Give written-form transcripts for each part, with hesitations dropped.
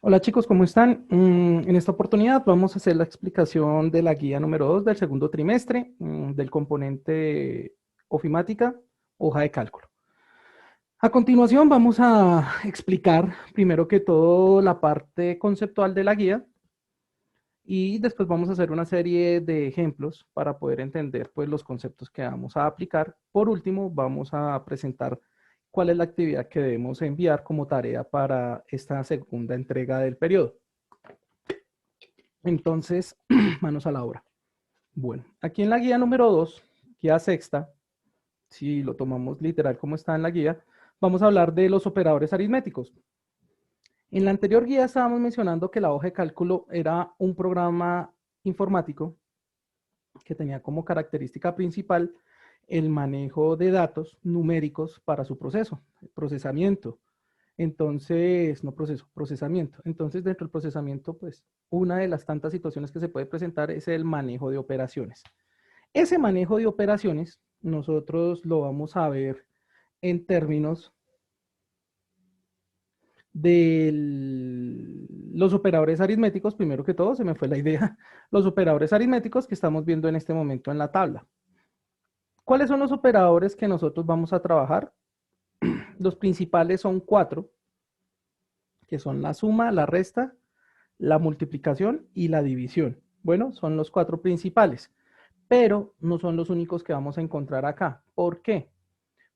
Hola chicos, ¿cómo están? En esta oportunidad vamos a hacer la explicación de la guía número 2 del segundo trimestre del componente ofimática, hoja de cálculo. A continuación vamos a explicar primero que todo la parte conceptual de la guía y después vamos a hacer una serie de ejemplos para poder entender pues, los conceptos que vamos a aplicar. Por último, vamos a presentar cuál es la actividad que debemos enviar como tarea para esta segunda entrega del periodo. Entonces, manos a la obra. Bueno, aquí en la guía número 2, guía sexta, si lo tomamos literal como está en la guía, vamos a hablar de los operadores aritméticos. En la anterior guía estábamos mencionando que la hoja de cálculo era un programa informático que tenía como característica principal el manejo de datos numéricos para su proceso, procesamiento. Entonces, no proceso, procesamiento. Entonces, dentro del procesamiento, pues, una de las tantas situaciones que se puede presentar es el manejo de operaciones. Ese manejo de operaciones, nosotros lo vamos a ver en términos de los operadores aritméticos, primero que todo, se me fue la idea, los operadores aritméticos que estamos viendo en este momento en la tabla. ¿Cuáles son los operadores que nosotros vamos a trabajar? Los principales son cuatro, que son la suma, la resta, la multiplicación y la división. Bueno, son los cuatro principales, pero no son los únicos que vamos a encontrar acá. ¿Por qué?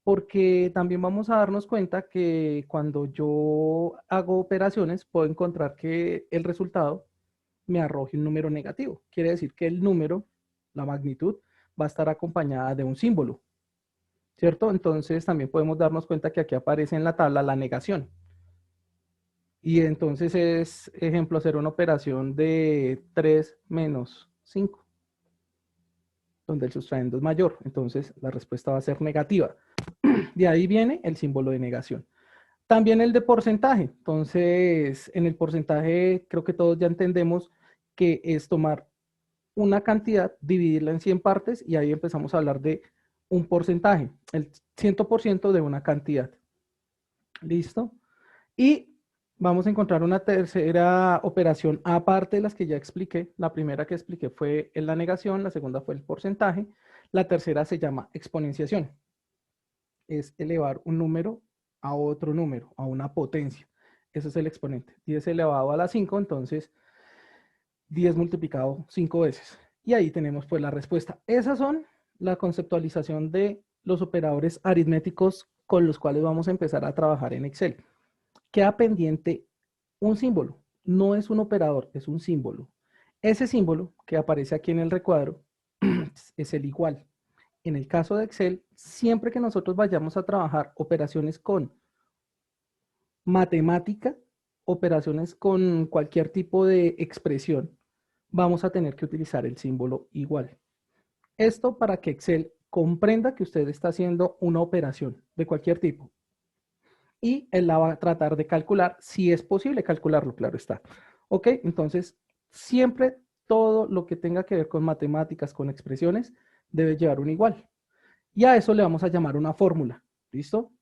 Porque también vamos a darnos cuenta que cuando yo hago operaciones, puedo encontrar que el resultado me arroje un número negativo. Quiere decir que el número, la magnitud, va a estar acompañada de un símbolo, ¿cierto? Entonces también podemos darnos cuenta que aquí aparece en la tabla la negación. Y entonces es, ejemplo, hacer una operación de 3 menos 5, donde el sustraendo es mayor. Entonces la respuesta va a ser negativa. De ahí viene el símbolo de negación. También el de porcentaje. Entonces, en el porcentaje creo que todos ya entendemos que es tomar una cantidad, dividirla en 100 partes y ahí empezamos a hablar de un porcentaje, el 100% de una cantidad. ¿Listo? Y vamos a encontrar una tercera operación aparte de las que ya expliqué. La primera que expliqué fue en la negación, la segunda fue el porcentaje, la tercera se llama exponenciación. Es elevar un número a otro número, a una potencia. Ese es el exponente. 10 elevado a la 5, entonces 10 multiplicado 5 veces. Y ahí tenemos pues la respuesta. Esas son la conceptualización de los operadores aritméticos con los cuales vamos a empezar a trabajar en Excel. Queda pendiente un símbolo. No es un operador, es un símbolo. Ese símbolo que aparece aquí en el recuadro es el igual. En el caso de Excel, siempre que nosotros vayamos a trabajar operaciones con matemática, operaciones con cualquier tipo de expresión, vamos a tener que utilizar el símbolo igual. Esto para que Excel comprenda que usted está haciendo una operación de cualquier tipo. Y él la va a tratar de calcular, si es posible calcularlo, claro está. ¿Ok? Entonces, siempre todo lo que tenga que ver con matemáticas, con expresiones, debe llevar un igual. Y a eso le vamos a llamar una fórmula. ¿Listo?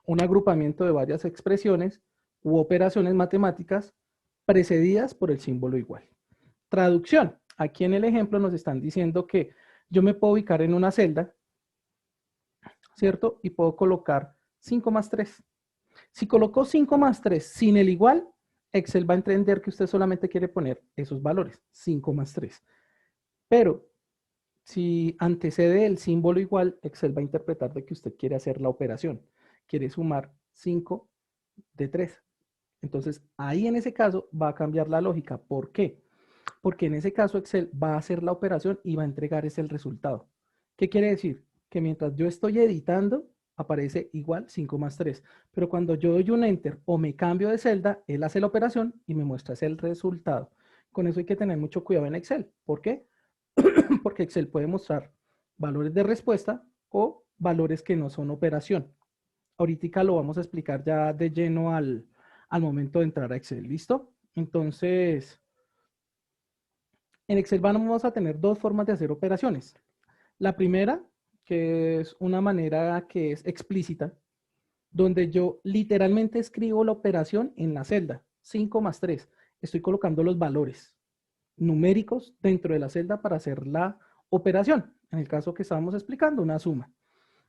Un agrupamiento de varias expresiones u operaciones matemáticas precedidas por el símbolo igual. Traducción. Aquí en el ejemplo nos están diciendo que yo me puedo ubicar en una celda, ¿cierto? Y puedo colocar 5 más 3. Si colocó 5 más 3 sin el igual, Excel va a entender que usted solamente quiere poner esos valores, 5 más 3. Pero si antecede el símbolo igual, Excel va a interpretar de que usted quiere hacer la operación. Quiere sumar 5 de 3. Entonces, ahí en ese caso va a cambiar la lógica. ¿Por qué? Porque en ese caso Excel va a hacer la operación y va a entregar ese el resultado. ¿Qué quiere decir? Que mientras yo estoy editando, aparece igual 5 más 3. Pero cuando yo doy un enter o me cambio de celda, él hace la operación y me muestra el resultado. Con eso hay que tener mucho cuidado en Excel. ¿Por qué? Porque Excel puede mostrar valores de respuesta o valores que no son operación. Ahorita lo vamos a explicar ya de lleno al momento de entrar a Excel. ¿Listo? Entonces, en Excel vamos a tener dos formas de hacer operaciones. La primera, que es una manera que es explícita, donde yo literalmente escribo la operación en la celda. 5 más 3. Estoy colocando los valores numéricos dentro de la celda para hacer la operación. En el caso que estábamos explicando, una suma.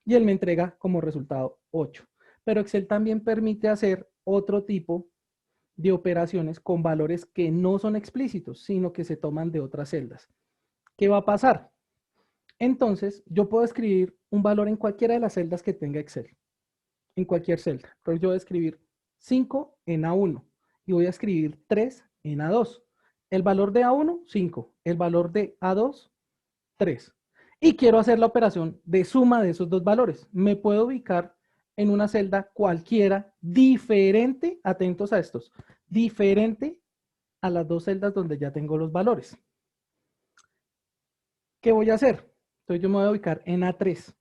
Y él me entrega como resultado 8. Pero Excel también permite hacer otro tipo de operaciones con valores que no son explícitos, sino que se toman de otras celdas. ¿Qué va a pasar? Entonces, yo puedo escribir un valor en cualquiera de las celdas que tenga Excel, en cualquier celda. Entonces, yo voy a escribir 5 en A1 y voy a escribir 3 en A2. El valor de A1, 5. El valor de A2, 3. Y quiero hacer la operación de suma de esos dos valores. Me puedo ubicar en una celda cualquiera diferente, atentos a estos, diferente a las dos celdas donde ya tengo los valores. ¿Qué voy a hacer? Entonces yo me voy a ubicar en A3.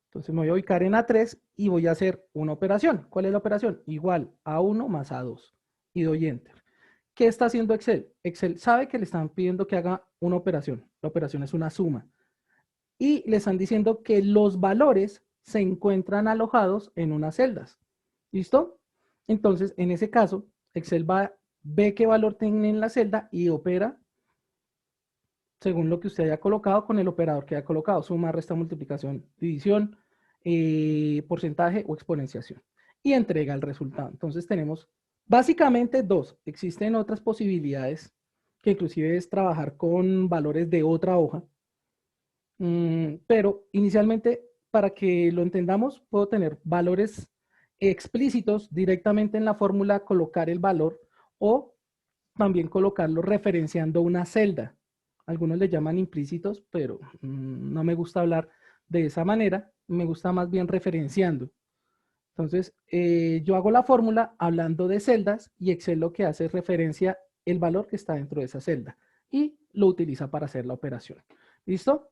Entonces me voy a ubicar en A3 y voy a hacer una operación. ¿Cuál es la operación? Igual A1 más A2. Y doy Enter. ¿Qué está haciendo Excel? Excel sabe que le están pidiendo que haga una operación. La operación es una suma. Y le están diciendo que los valores se encuentran alojados en unas celdas. ¿Listo? Entonces, en ese caso, Excel ve qué valor tiene en la celda y opera según lo que usted haya colocado con el operador que haya colocado, suma, resta, multiplicación, división, porcentaje o exponenciación. Y entrega el resultado. Entonces tenemos básicamente dos. Existen otras posibilidades, que inclusive es trabajar con valores de otra hoja. Pero inicialmente, para que lo entendamos, puedo tener valores explícitos directamente en la fórmula, colocar el valor o también colocarlo referenciando una celda. Algunos le llaman implícitos, pero no me gusta hablar de esa manera, me gusta más bien referenciando. Entonces, yo hago la fórmula hablando de celdas y Excel lo que hace es referencia el valor que está dentro de esa celda y lo utiliza para hacer la operación. ¿Listo?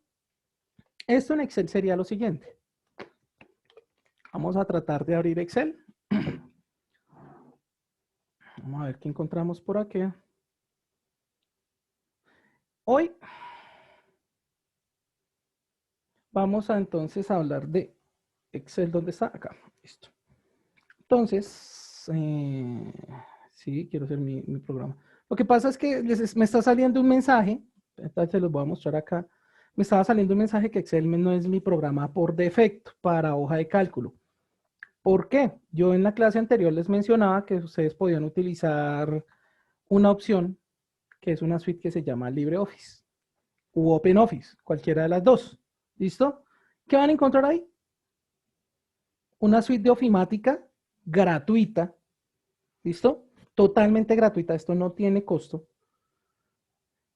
Esto en Excel sería lo siguiente. Vamos a tratar de abrir Excel. Vamos a ver qué encontramos por aquí. Hoy vamos a entonces a hablar de Excel. ¿Dónde está? Acá. Listo. Entonces, sí, quiero hacer mi programa. Lo que pasa es que me está saliendo un mensaje. Se los voy a mostrar acá. Me estaba saliendo un mensaje que Excel no es mi programa por defecto para hoja de cálculo. ¿Por qué? Yo en la clase anterior les mencionaba que ustedes podían utilizar una opción que es una suite que se llama LibreOffice u OpenOffice, cualquiera de las dos. ¿Listo? ¿Qué van a encontrar ahí? Una suite de ofimática gratuita. ¿Listo? Totalmente gratuita. Esto no tiene costo.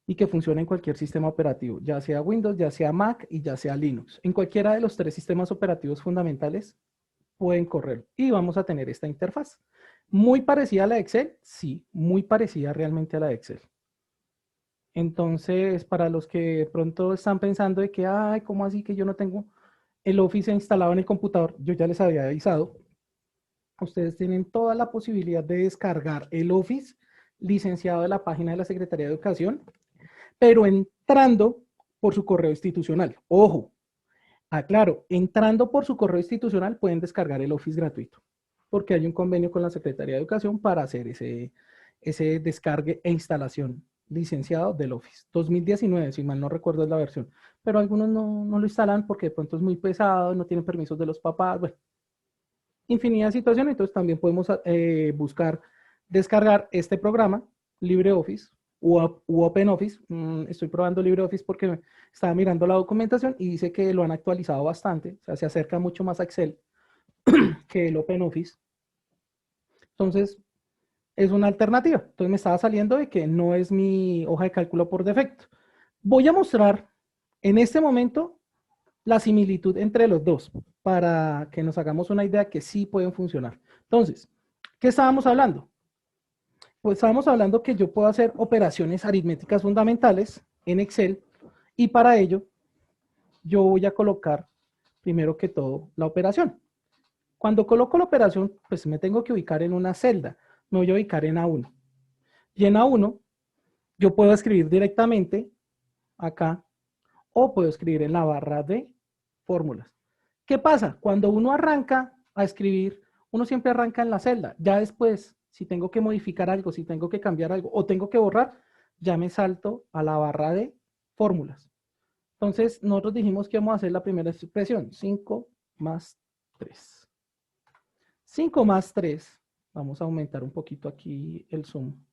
Y que funciona en cualquier sistema operativo, ya sea Windows, ya sea Mac y ya sea Linux. En cualquiera de los tres sistemas operativos fundamentales pueden correr y vamos a tener esta interfaz. Muy parecida a la de Excel, sí, muy parecida realmente a la de Excel. Entonces, para los que de pronto están pensando de que, ay, ¿cómo así que yo no tengo el Office instalado en el computador? Yo ya les había avisado. Ustedes tienen toda la posibilidad de descargar el Office licenciado de la página de la Secretaría de Educación, pero entrando por su correo institucional. Ojo, aclaro, entrando por su correo institucional pueden descargar el Office gratuito, porque hay un convenio con la Secretaría de Educación para hacer ese descargue e instalación licenciado del Office. 2019, si mal no recuerdo es la versión, pero algunos no lo instalan porque de pronto es muy pesado, no tienen permisos de los papás, bueno, infinidad de situaciones. Entonces también podemos buscar descargar este programa, LibreOffice u OpenOffice. Estoy probando LibreOffice porque estaba mirando la documentación y dice que lo han actualizado bastante, o sea, se acerca mucho más a Excel que el OpenOffice. Entonces, es una alternativa. Entonces me estaba saliendo de que no es mi hoja de cálculo por defecto. Voy a mostrar en este momento la similitud entre los dos para que nos hagamos una idea que sí pueden funcionar. Entonces, ¿qué estábamos hablando? Pues estábamos hablando que yo puedo hacer operaciones aritméticas fundamentales en Excel y para ello yo voy a colocar primero que todo la operación. Cuando coloco la operación, pues me tengo que ubicar en una celda. Me voy a ubicar en A1. Y en A1 yo puedo escribir directamente acá o puedo escribir en la barra de fórmulas. ¿Qué pasa? Cuando uno arranca a escribir, uno siempre arranca en la celda. Ya después, Si tengo que modificar algo, si tengo que cambiar algo o tengo que borrar, ya me salto a la barra de fórmulas. Entonces, nosotros dijimos que vamos a hacer la primera expresión, 5 más 3. 5 más 3, vamos a aumentar un poquito aquí el zoom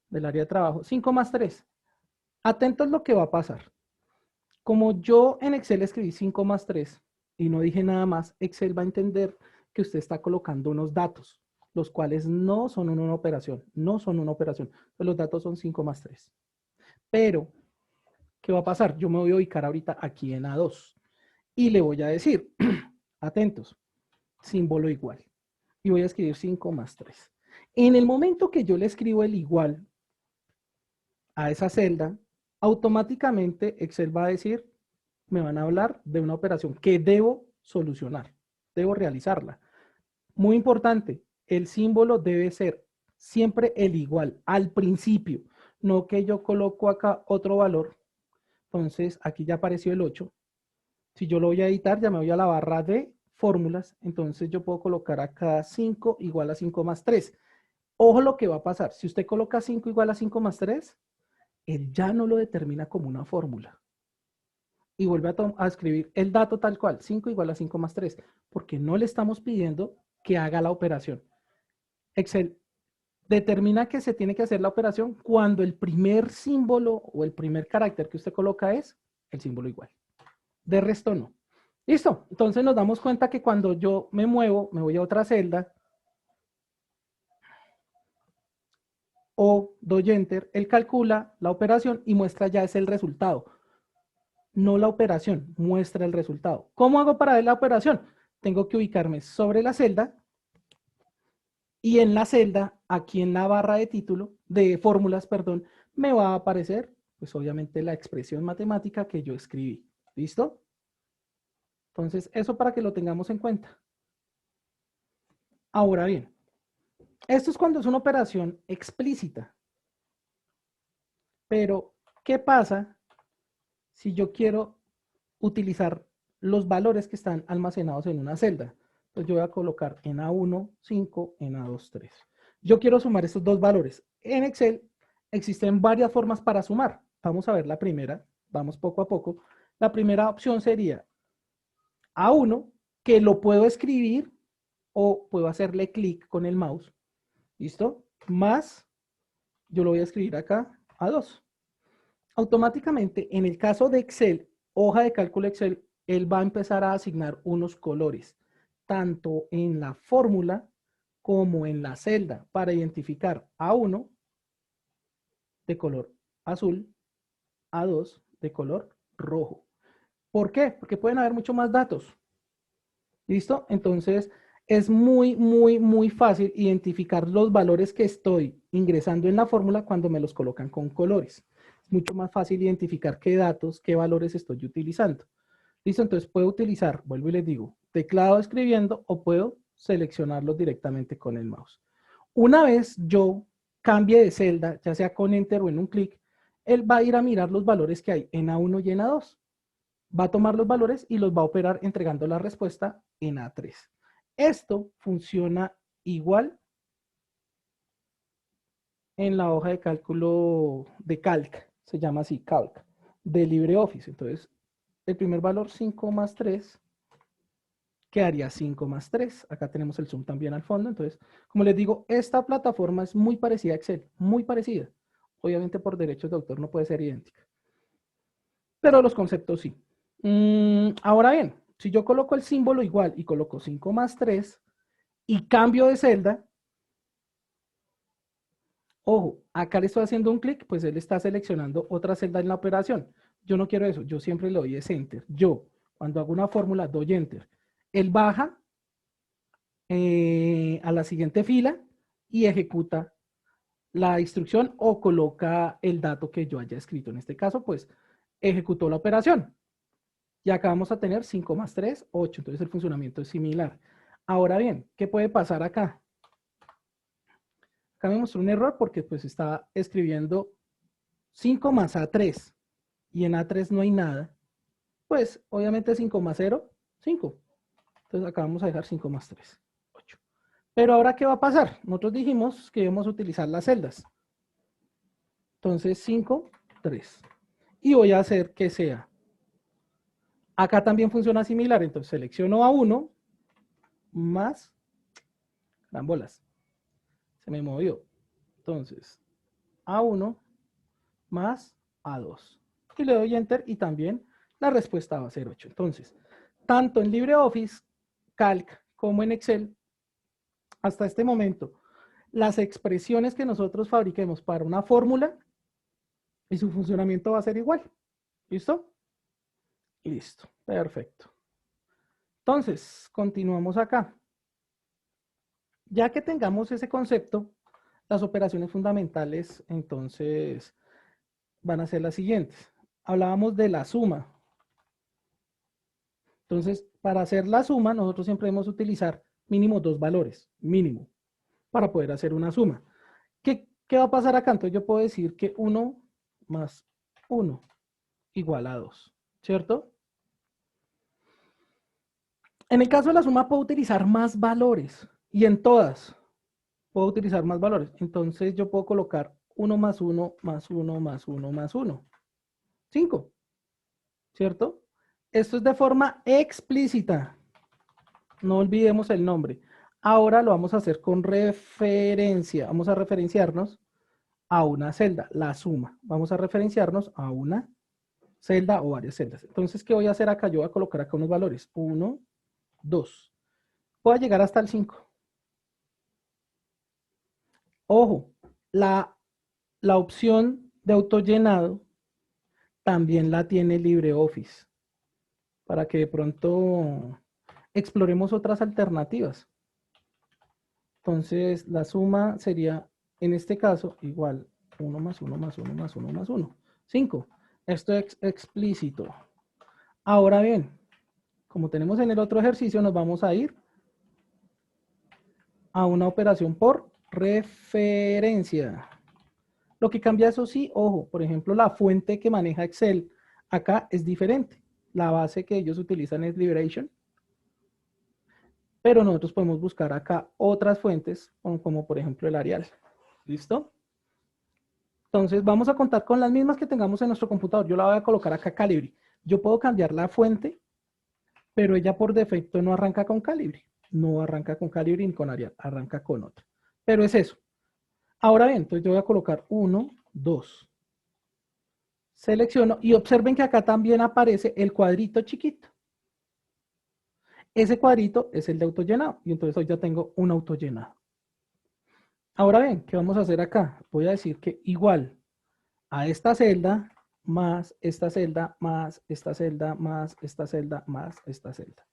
del área de trabajo. 5 más 3. Atentos lo que va a pasar. Como yo en Excel escribí 5 más 3 y no dije nada más, Excel va a entender que usted está colocando unos datos, los cuales no son una operación, no son una operación. Entonces, los datos son 5 más 3. Pero, ¿qué va a pasar? Yo me voy a ubicar ahorita aquí en A2 y le voy a decir, atentos, símbolo igual. Y voy a escribir 5 más 3. En el momento que yo le escribo el igual a esa celda, automáticamente Excel va a decir, me van a hablar de una operación que debo solucionar, debo realizarla. Muy importante, el símbolo debe ser siempre el igual al principio, no que yo coloco acá otro valor. Entonces, aquí ya apareció el 8. Si yo lo voy a editar, ya me voy a la barra de fórmulas. Entonces, yo puedo colocar acá 5 igual a 5 más 3. Ojo lo que va a pasar. Si usted coloca 5 igual a 5 más 3, él ya no lo determina como una fórmula. Y vuelve a escribir el dato tal cual, 5 igual a 5 más 3, porque no le estamos pidiendo que haga la operación. Excel determina que se tiene que hacer la operación cuando el primer símbolo o el primer carácter que usted coloca es el símbolo igual. De resto no. Listo. Entonces nos damos cuenta que cuando yo me muevo, me voy a otra celda o doy enter, él calcula la operación y muestra ya es el resultado. No la operación, muestra el resultado. ¿Cómo hago para ver la operación? Tengo que ubicarme sobre la celda y en la celda, aquí en la barra de título, de fórmulas, perdón, me va a aparecer, pues obviamente la expresión matemática que yo escribí. ¿Listo? Entonces, eso para que lo tengamos en cuenta. Ahora bien, esto es cuando es una operación explícita. Pero, ¿qué pasa si yo quiero utilizar los valores que están almacenados en una celda? Entonces yo voy a colocar en A1, 5, en A2, 3. Yo quiero sumar estos dos valores. En Excel existen varias formas para sumar. Vamos a ver la primera, vamos poco a poco. La primera opción sería A1, que lo puedo escribir o puedo hacerle clic con el mouse. ¿Listo? Más, yo lo voy a escribir acá, A2. Automáticamente, en el caso de Excel, hoja de cálculo Excel, él va a empezar a asignar unos colores, tanto en la fórmula como en la celda, para identificar A1 de color azul, A2 de color rojo. ¿Por qué? Porque pueden haber mucho más datos. ¿Listo? Entonces, es muy fácil identificar los valores que estoy ingresando en la fórmula cuando me los colocan con colores. Es mucho más fácil identificar qué datos, qué valores estoy utilizando. ¿Listo? Entonces, puedo utilizar, vuelvo y les digo, teclado escribiendo o puedo seleccionarlos directamente con el mouse. Una vez yo cambie de celda, ya sea con Enter o en un clic, él va a ir a mirar los valores que hay en A1 y en A2. Va a tomar los valores y los va a operar entregando la respuesta en A3. Esto funciona igual en la hoja de cálculo de Calc, se llama así, Calc, de LibreOffice. Entonces, el primer valor 5 más 3 quedaría 5 más 3. Acá tenemos el zoom también al fondo. Entonces, como les digo, esta plataforma es muy parecida a Excel, muy parecida. Obviamente por derechos de autor no puede ser idéntica, pero los conceptos sí. Ahora bien, si yo coloco el símbolo igual y coloco 5 más 3 y cambio de celda, ojo, acá le estoy haciendo un clic, pues él está seleccionando otra celda en la operación. Yo no quiero eso, yo siempre le doy es Enter. Yo, cuando hago una fórmula, doy Enter. Él baja a la siguiente fila y ejecuta la instrucción o coloca el dato que yo haya escrito. En este caso, pues, ejecutó la operación. Y acá vamos a tener 5 más 3, 8. Entonces el funcionamiento es similar. Ahora bien, ¿qué puede pasar acá? Acá me mostró un error porque pues está escribiendo 5 más A3 y en A3 no hay nada. Pues obviamente 5 más 0, 5. Entonces acá vamos a dejar 5 más 3, 8. Pero ahora, ¿qué va a pasar? Nosotros dijimos que íbamos a utilizar las celdas. Entonces, 5, 3. Y voy a hacer que sea. Acá también funciona similar. Entonces, selecciono a 1 más, dan bolas, se me movió. Entonces, A1 más A2. Y le doy Enter y también la respuesta va a ser 8. Entonces, tanto en LibreOffice, Calc como en Excel, hasta este momento, las expresiones que nosotros fabriquemos para una fórmula y su funcionamiento va a ser igual. ¿Listo? Listo, perfecto. Entonces, continuamos acá. Ya que tengamos ese concepto, las operaciones fundamentales, entonces, van a ser las siguientes. Hablábamos de la suma. Entonces, para hacer la suma, nosotros siempre debemos utilizar mínimo 2 valores, mínimo, para poder hacer una suma. ¿Qué va a pasar acá? Entonces yo puedo decir que 1 más 1 igual a 2, ¿cierto? En el caso de la suma puedo utilizar más valores y en todas puedo utilizar más valores. Entonces yo puedo colocar 1 más 1 más 1 más 1 más 1. 5, ¿cierto? Esto es de forma explícita. No olvidemos el nombre. Ahora lo vamos a hacer con referencia. Vamos a referenciarnos a una celda, la suma. Vamos a referenciarnos a una celda o varias celdas. Entonces, ¿qué voy a hacer acá? Yo voy a colocar acá unos valores. 1, 2. Voy a llegar hasta el 5. Ojo, la opción de autollenado también la tiene LibreOffice, para que de pronto exploremos otras alternativas. Entonces, la suma sería, en este caso, igual 1 más 1 más 1 más 1 más 1. 5. Esto es explícito. Ahora bien, como tenemos en el otro ejercicio, nos vamos a ir a una operación por referencia. Lo que cambia, eso sí, ojo, por ejemplo, la fuente que maneja Excel acá es diferente. La base que ellos utilizan es Liberation, pero nosotros podemos buscar acá otras fuentes, como por ejemplo el Arial. ¿Listo? Entonces vamos a contar con las mismas que tengamos en nuestro computador. Yo la voy a colocar acá Calibri. Yo puedo cambiar la fuente, pero ella por defecto no arranca con Calibri. No arranca con Calibri ni con Arial, arranca con otra. Pero es eso. Ahora bien, entonces yo voy a colocar 1, 2. Selecciono y observen que acá también aparece el cuadrito chiquito. Ese cuadrito es el de autollenado y entonces hoy ya tengo un autollenado. Ahora bien, ¿qué vamos a hacer acá? Voy a decir que igual a esta celda más esta celda más esta celda más esta celda más esta celda.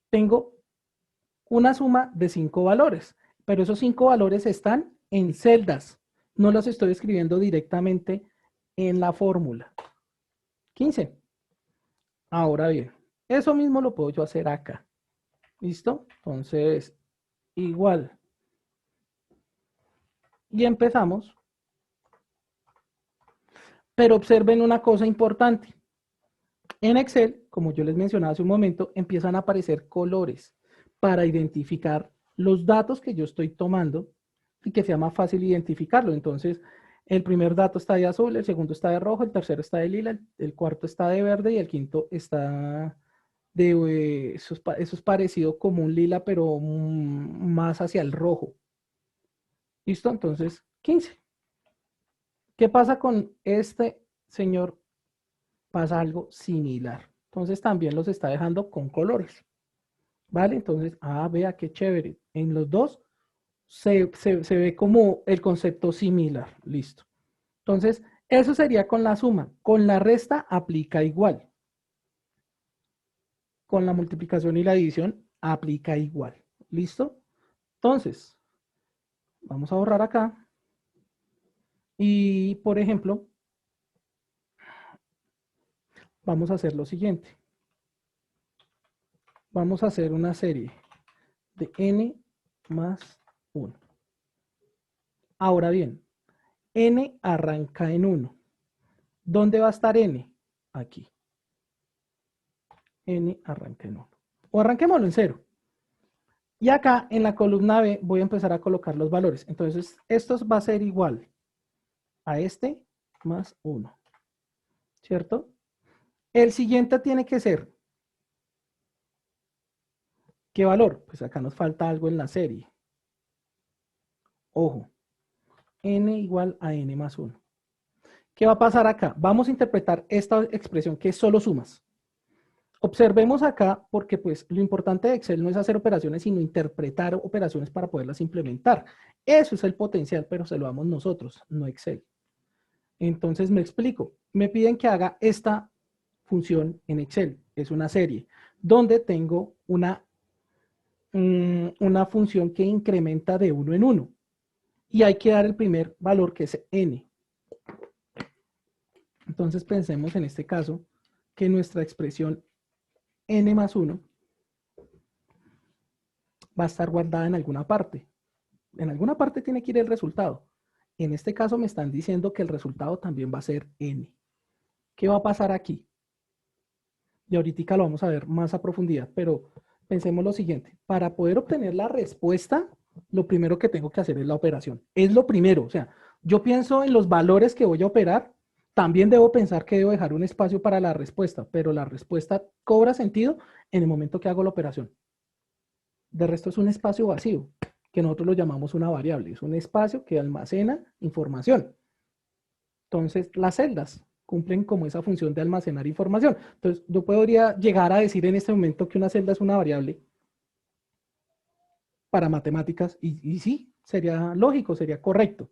Tengo una suma de 5 valores, pero esos 5 valores están en celdas. No los estoy escribiendo directamente en la fórmula. 15. Ahora bien, eso mismo lo puedo yo hacer acá. ¿Listo? Entonces, igual. Y empezamos. Pero observen una cosa importante. En Excel, como yo les mencionaba hace un momento, empiezan a aparecer colores para identificar los datos que yo estoy tomando y que sea más fácil identificarlo. Entonces, el primer dato está de azul, el segundo está de rojo, el tercero está de lila, el cuarto está de verde y el quinto está de... eso es parecido como un lila, pero más hacia el rojo. ¿Listo? Entonces, 15. ¿Qué pasa con este señor? Pasa algo similar. Entonces también los está dejando con colores. ¿Vale? Entonces, vea qué chévere. En los dos se ve como el concepto similar. Listo. Entonces, eso sería con la suma. Con la resta aplica igual. Con la multiplicación y la división aplica igual. ¿Listo? Entonces, vamos a borrar acá. Y, por ejemplo, vamos a hacer lo siguiente. Vamos a hacer una serie de n más 1. Ahora bien, n arranca en 1. ¿Dónde va a estar n? Aquí. N arranca en 1. O arranquémoslo en 0. Y acá en la columna B voy a empezar a colocar los valores. Entonces, esto va a ser igual a este más 1, ¿cierto? El siguiente tiene que ser, ¿qué valor? Pues acá nos falta algo en la serie. Ojo, n igual a n más 1. ¿Qué va a pasar acá? Vamos a interpretar esta expresión que es solo sumas. Observemos acá, porque pues lo importante de Excel no es hacer operaciones, sino interpretar operaciones para poderlas implementar. Eso es el potencial, pero se lo damos nosotros, no Excel. Entonces me explico. Me piden que haga esta función en Excel. Es una serie donde tengo una función que incrementa de 1 en 1. Y hay que dar el primer valor, que es n. Entonces pensemos en este caso que nuestra expresión n más 1 va a estar guardada en alguna parte. En alguna parte tiene que ir el resultado. En este caso me están diciendo que el resultado también va a ser n. ¿Qué va a pasar aquí? Y ahorita lo vamos a ver más a profundidad, pero pensemos lo siguiente. Para poder obtener la respuesta, lo primero que tengo que hacer es la operación. Es lo primero. O sea, yo pienso en los valores que voy a operar. También debo pensar que debo dejar un espacio para la respuesta, pero la respuesta cobra sentido en el momento que hago la operación. De resto es un espacio vacío, que nosotros lo llamamos una variable. Es un espacio que almacena información. Entonces, las celdas cumplen como esa función de almacenar información. Entonces, yo podría llegar a decir en este momento que una celda es una variable para matemáticas, y sí, sería lógico, sería correcto.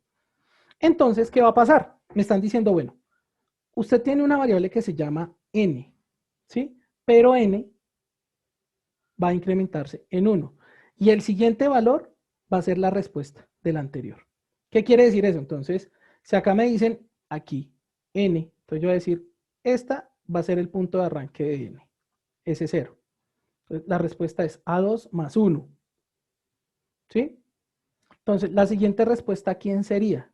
Entonces, ¿qué va a pasar? Me están diciendo, bueno, usted tiene una variable que se llama n, ¿sí? Pero n va a incrementarse en 1. Y el siguiente valor va a ser la respuesta del anterior. ¿Qué quiere decir eso? Entonces, si acá me dicen aquí n, entonces yo voy a decir, esta va a ser el punto de arranque de n, ese 0. Entonces, la respuesta es A2 más 1. ¿Sí? Entonces, la siguiente respuesta, ¿quién sería?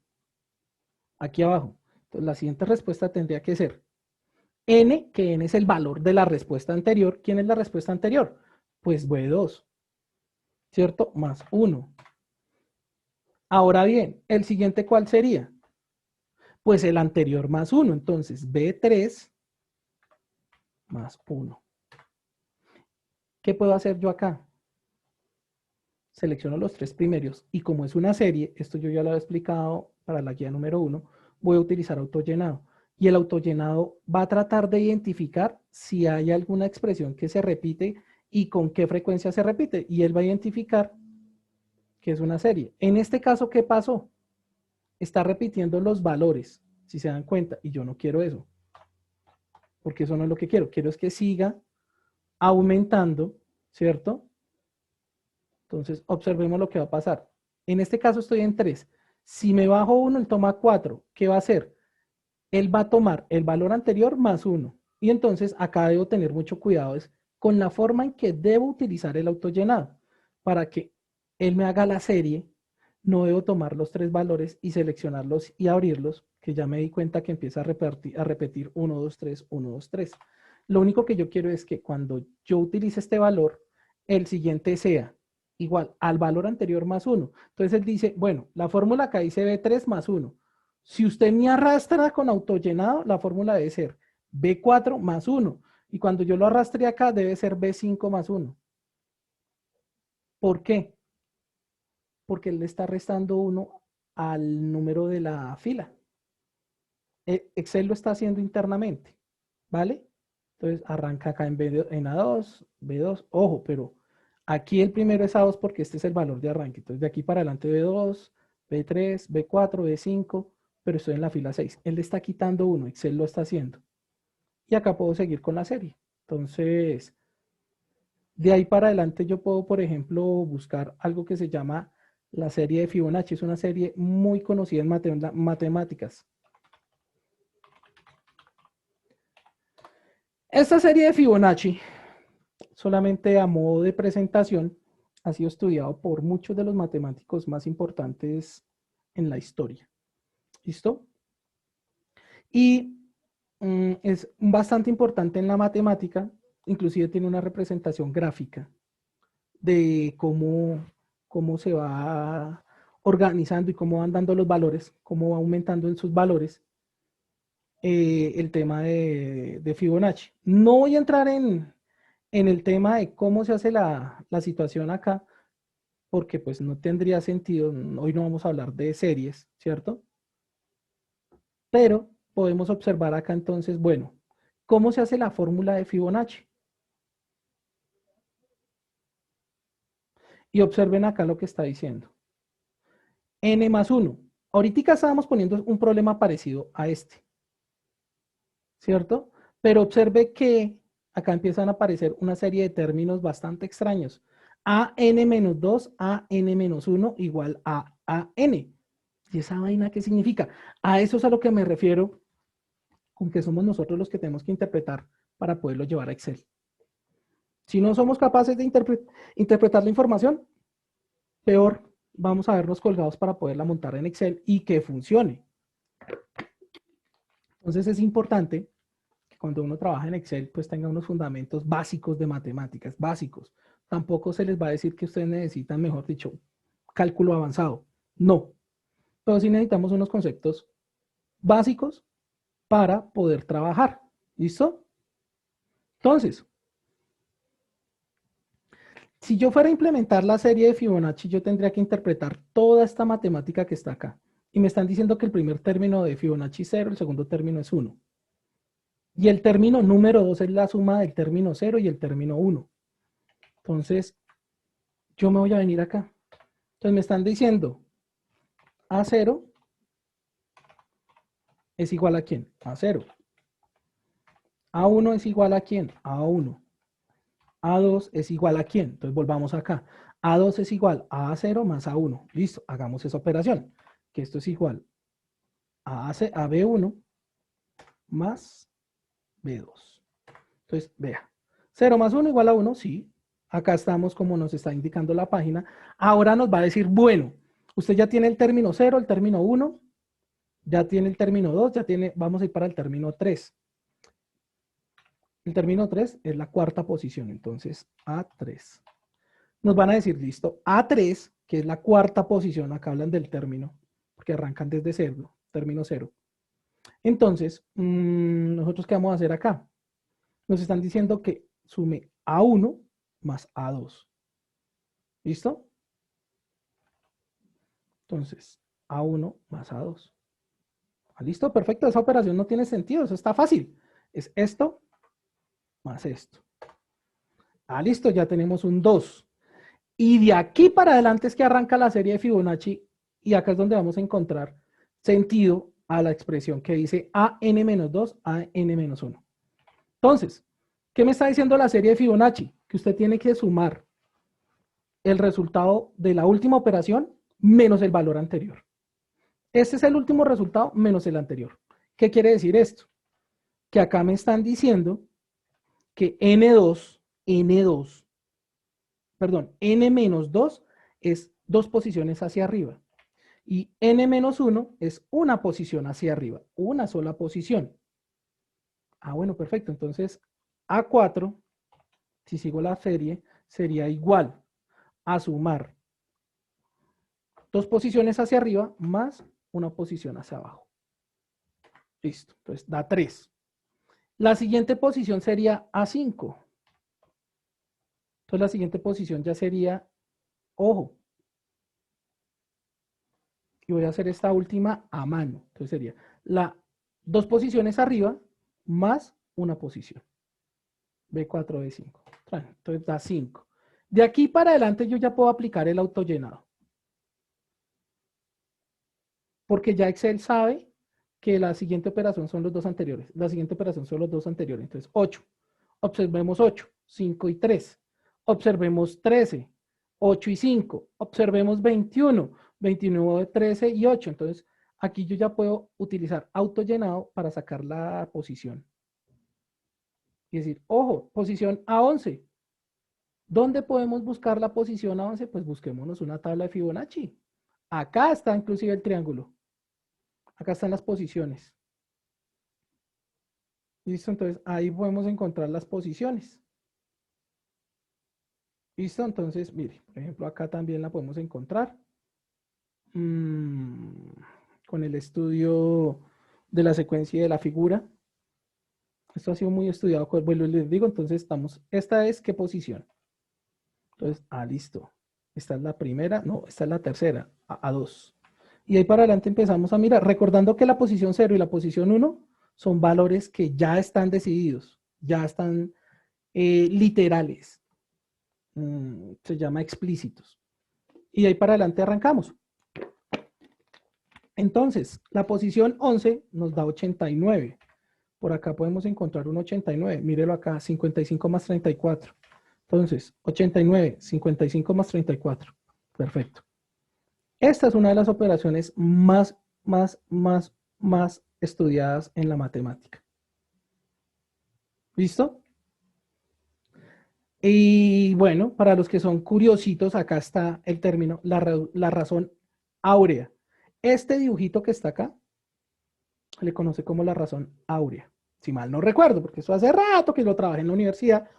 Aquí abajo. Entonces, la siguiente respuesta tendría que ser n, que n es el valor de la respuesta anterior. ¿Quién es la respuesta anterior? Pues B2, ¿cierto? Más 1. Ahora bien, ¿el siguiente cuál sería? Pues el anterior más 1. Entonces, B3 más 1. ¿Qué puedo hacer yo acá? Selecciono los tres primeros y como es una serie, esto yo ya lo he explicado para la guía número 1, voy a utilizar autollenado. Y el autollenado va a tratar de identificar si hay alguna expresión que se repite y con qué frecuencia se repite. Y él va a identificar que es una serie. En este caso, ¿qué pasó? Está repitiendo los valores, si se dan cuenta, y yo no quiero eso, porque eso no es lo que quiero. Quiero es que siga aumentando, ¿cierto? Entonces, observemos lo que va a pasar. En este caso estoy en 3. Si me bajo 1, él toma 4. ¿Qué va a hacer? Él va a tomar el valor anterior más 1. Y entonces acá debo tener mucho cuidado es con la forma en que debo utilizar el autollenado. Para que él me haga la serie, no debo tomar los tres valores y seleccionarlos y abrirlos, que ya me di cuenta que empieza a repetir 1, 2, 3, 1, 2, 3. Lo único que yo quiero es que cuando yo utilice este valor, el siguiente sea igual al valor anterior más 1. Entonces él dice, bueno, la fórmula acá dice B3 más 1. Si usted me arrastra con autollenado, la fórmula debe ser B4 más 1. Y cuando yo lo arrastre acá, debe ser B5 más 1. ¿Por qué? Porque él le está restando 1 al número de la fila. Excel lo está haciendo internamente, ¿vale? Entonces arranca acá en A2, B2, ojo, pero aquí el primero es A2 porque este es el valor de arranque. Entonces de aquí para adelante B2, B3, B4, B5, pero estoy en la fila 6. Él le está quitando 1, Excel lo está haciendo. Y acá puedo seguir con la serie. Entonces, de ahí para adelante yo puedo, por ejemplo, buscar algo que se llama la serie de Fibonacci. Es una serie muy conocida en matemáticas. Esta serie de Fibonacci, solamente a modo de presentación, ha sido estudiado por muchos de los matemáticos más importantes en la historia. ¿Listo? Y es bastante importante en la matemática, inclusive tiene una representación gráfica. de cómo se va organizando y cómo van dando los valores, cómo va aumentando en sus valores el tema de Fibonacci. No voy a entrar en el tema de cómo se hace la situación acá, porque pues no tendría sentido, hoy no vamos a hablar de series, ¿cierto? Pero podemos observar acá entonces, bueno, ¿cómo se hace la fórmula de Fibonacci? Y observen acá lo que está diciendo. N más 1. Ahorita estábamos poniendo un problema parecido a este, ¿cierto? Pero observe que acá empiezan a aparecer una serie de términos bastante extraños. A n menos 2, a n menos 1 igual a n. ¿Y esa vaina qué significa? A eso es a lo que me refiero con que somos nosotros los que tenemos que interpretar para poderlo llevar a Excel. Si no somos capaces de interpretar la información, peor, vamos a vernos colgados para poderla montar en Excel y que funcione. Entonces es importante que cuando uno trabaja en Excel, pues tenga unos fundamentos básicos de matemáticas, básicos. Tampoco se les va a decir que ustedes necesitan, mejor dicho, cálculo avanzado. No. Pero sí necesitamos unos conceptos básicos para poder trabajar. ¿Listo? Entonces, si yo fuera a implementar la serie de Fibonacci, yo tendría que interpretar toda esta matemática que está acá. Y me están diciendo que el primer término de Fibonacci es 0, el segundo término es 1. Y el término número 2 es la suma del término 0 y el término 1. Entonces, yo me voy a venir acá. Entonces me están diciendo A0 es igual a ¿quién? A 0. A1 es igual a ¿quién? A 1. A2 es igual a ¿quién? Entonces volvamos acá. A2 es igual a A0 más A1. Listo, hagamos esa operación. Que esto es igual a B1 más B2. Entonces, vea. 0 más 1 igual a 1, sí. Acá estamos como nos está indicando la página. Ahora nos va a decir, bueno, usted ya tiene el término 0, el término 1, ya tiene el término 2, ya tiene, vamos a ir para el término 3. El término 3 es la cuarta posición, entonces A3. Nos van a decir, listo, A3, que es la cuarta posición, acá hablan del término, porque arrancan desde 0, término 0. Entonces, nosotros qué vamos a hacer acá? Nos están diciendo que sume A1 más A2. ¿Listo? Entonces, A1 más A2. ¿Listo? Perfecto. Esa operación no tiene sentido. Eso está fácil. Es esto más esto. Listo. Ya tenemos un 2. Y de aquí para adelante es que arranca la serie de Fibonacci. Y acá es donde vamos a encontrar sentido a la expresión que dice AN-2, AN-1. Entonces, ¿qué me está diciendo la serie de Fibonacci? Que usted tiene que sumar el resultado de la última operación menos el valor anterior. Este es el último resultado menos el anterior. ¿Qué quiere decir esto? Que acá me están diciendo que N-2 es dos posiciones hacia arriba. Y N-1 es una posición hacia arriba, una sola posición. Bueno, perfecto. Entonces, A4, si sigo la serie, sería igual a sumar dos posiciones hacia arriba más una posición hacia abajo. Listo. Entonces, da 3. La siguiente posición sería A5. Entonces la siguiente posición ya sería, ojo, y voy a hacer esta última a mano. Entonces sería la dos posiciones arriba más una posición. B4, B5. Entonces da 5. De aquí para adelante yo ya puedo aplicar el autollenado. Porque ya Excel sabe que la siguiente operación son los dos anteriores. La siguiente operación son los dos anteriores. Entonces 8. Observemos 8, 5 y 3. Observemos 13, 8 y 5. Observemos 21, 29, 13 y 8. Entonces, aquí yo ya puedo utilizar autollenado para sacar la posición. Y decir, ojo, posición A11. ¿Dónde podemos buscar la posición A11? Pues busquémonos una tabla de Fibonacci. Acá está inclusive el triángulo. Acá están las posiciones. ¿Listo? Entonces, ahí podemos encontrar las posiciones. ¿Listo? Entonces, mire, por ejemplo, acá también la podemos encontrar. Con el estudio de la secuencia y de la figura. Esto ha sido muy estudiado, bueno, les digo, entonces estamos, ¿esta es qué posición? Entonces, listo. Esta es la primera, no, esta es la tercera, a 2. Y ahí para adelante empezamos a mirar, recordando que la posición 0 y la posición 1 son valores que ya están decididos, ya están literales, se llama explícitos. Y ahí para adelante arrancamos. Entonces, la posición 11 nos da 89. Por acá podemos encontrar un 89. Mírelo acá, 55 más 34. Entonces, 89, 55 más 34. Perfecto. Esta es una de las operaciones más estudiadas en la matemática. ¿Listo? Y bueno, para los que son curiositos, acá está el término, la razón áurea. Este dibujito que está acá, le conoce como la razón áurea. Si mal no recuerdo, porque eso hace rato que lo trabajé en la universidad.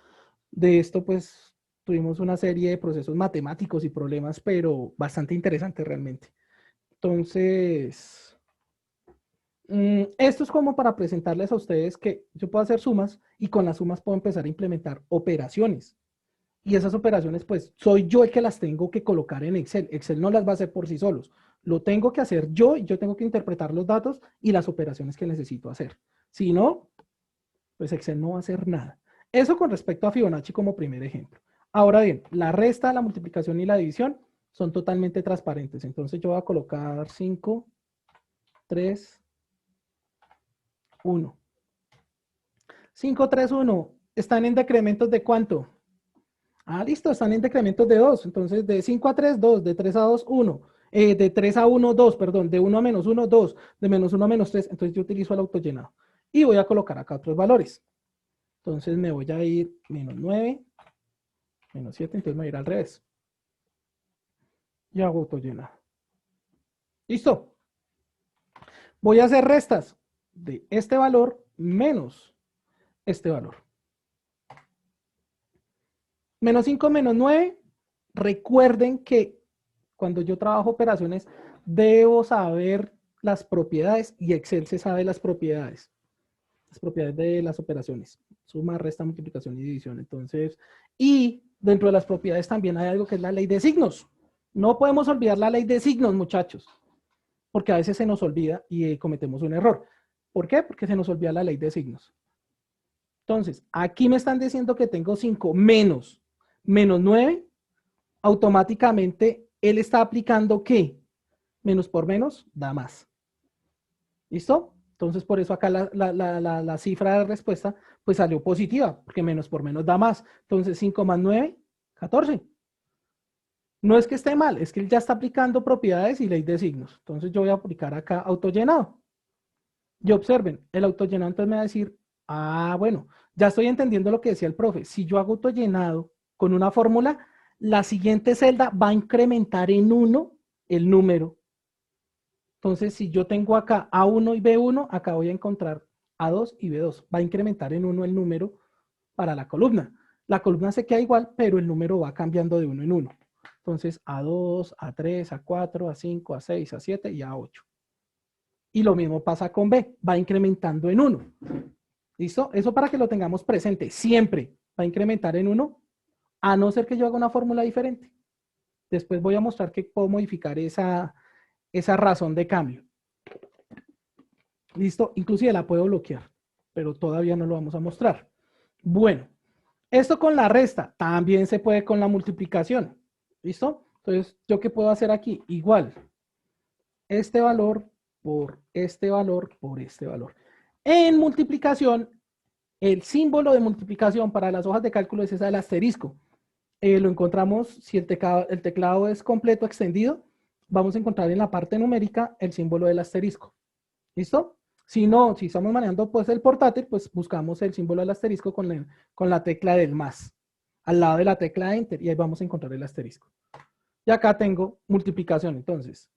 De esto, pues, tuvimos una serie de procesos matemáticos y problemas, pero bastante interesante realmente. Entonces, esto es como para presentarles a ustedes que yo puedo hacer sumas y con las sumas puedo empezar a implementar operaciones. Y esas operaciones, pues, soy yo el que las tengo que colocar en Excel. Excel no las va a hacer por sí solos. Lo tengo que hacer yo y yo tengo que interpretar los datos y las operaciones que necesito hacer. Si no, pues Excel no va a hacer nada. Eso con respecto a Fibonacci como primer ejemplo. Ahora bien, la resta, la multiplicación y la división son totalmente transparentes. Entonces yo voy a colocar 5, 3, 1. 5, 3, 1. ¿Están en decrementos de cuánto? Listo, están en decrementos de 2. Entonces de 5 a 3, 2. De 3 a 2, 1. De 3 a 1, 2. Perdón. De 1 a menos 1, 2. De menos 1 a menos 3. Entonces yo utilizo el autollenado. Y voy a colocar acá otros valores. Entonces me voy a ir menos 9, menos 7, entonces me voy a ir al revés. Y hago autollenado. ¿Listo? Voy a hacer restas de este valor menos este valor. Menos 5 menos 9. Recuerden que cuando yo trabajo operaciones, debo saber las propiedades y Excel se sabe las propiedades. Las propiedades de las operaciones. Suma, resta, multiplicación y división. Entonces, y dentro de las propiedades también hay algo que es la ley de signos. No podemos olvidar la ley de signos, muchachos, porque a veces se nos olvida y cometemos un error. ¿Por qué? Porque se nos olvida la ley de signos. Entonces, aquí me están diciendo que tengo 5 menos 9, automáticamente él está aplicando ¿qué? Menos por menos da más. ¿Listo? Entonces, por eso acá la cifra de respuesta pues salió positiva, porque menos por menos da más. Entonces, 5 más 9, 14. No es que esté mal, es que él ya está aplicando propiedades y ley de signos. Entonces, yo voy a aplicar acá autollenado. Y observen, el autollenado entonces me va a decir, bueno, ya estoy entendiendo lo que decía el profe. Si yo hago autollenado con una fórmula, la siguiente celda va a incrementar en 1 el número. Entonces, si yo tengo acá A1 y B1, acá voy a encontrar A2 y B2. Va a incrementar en 1 el número para la columna. La columna se queda igual, pero el número va cambiando de 1 en 1. Entonces, A2, A3, A4, A5, A6, A7 y A8. Y lo mismo pasa con B, va incrementando en 1. ¿Listo? Eso para que lo tengamos presente. Siempre va a incrementar en 1, a no ser que yo haga una fórmula diferente. Después voy a mostrar que puedo modificar esa razón de cambio. ¿Listo? Inclusive la puedo bloquear, pero todavía no lo vamos a mostrar. Bueno, esto con la resta también se puede con la multiplicación. ¿Listo? Entonces, ¿yo qué puedo hacer aquí? Igual, este valor por este valor por este valor. En multiplicación, el símbolo de multiplicación para las hojas de cálculo es esa del asterisco. Lo encontramos, si el teclado es completo extendido, vamos a encontrar en la parte numérica el símbolo del asterisco. ¿Listo? Si no, si estamos manejando pues el portátil, pues buscamos el símbolo del asterisco con la tecla del más, al lado de la tecla de Enter, y ahí vamos a encontrar el asterisco. Y acá tengo multiplicación, entonces.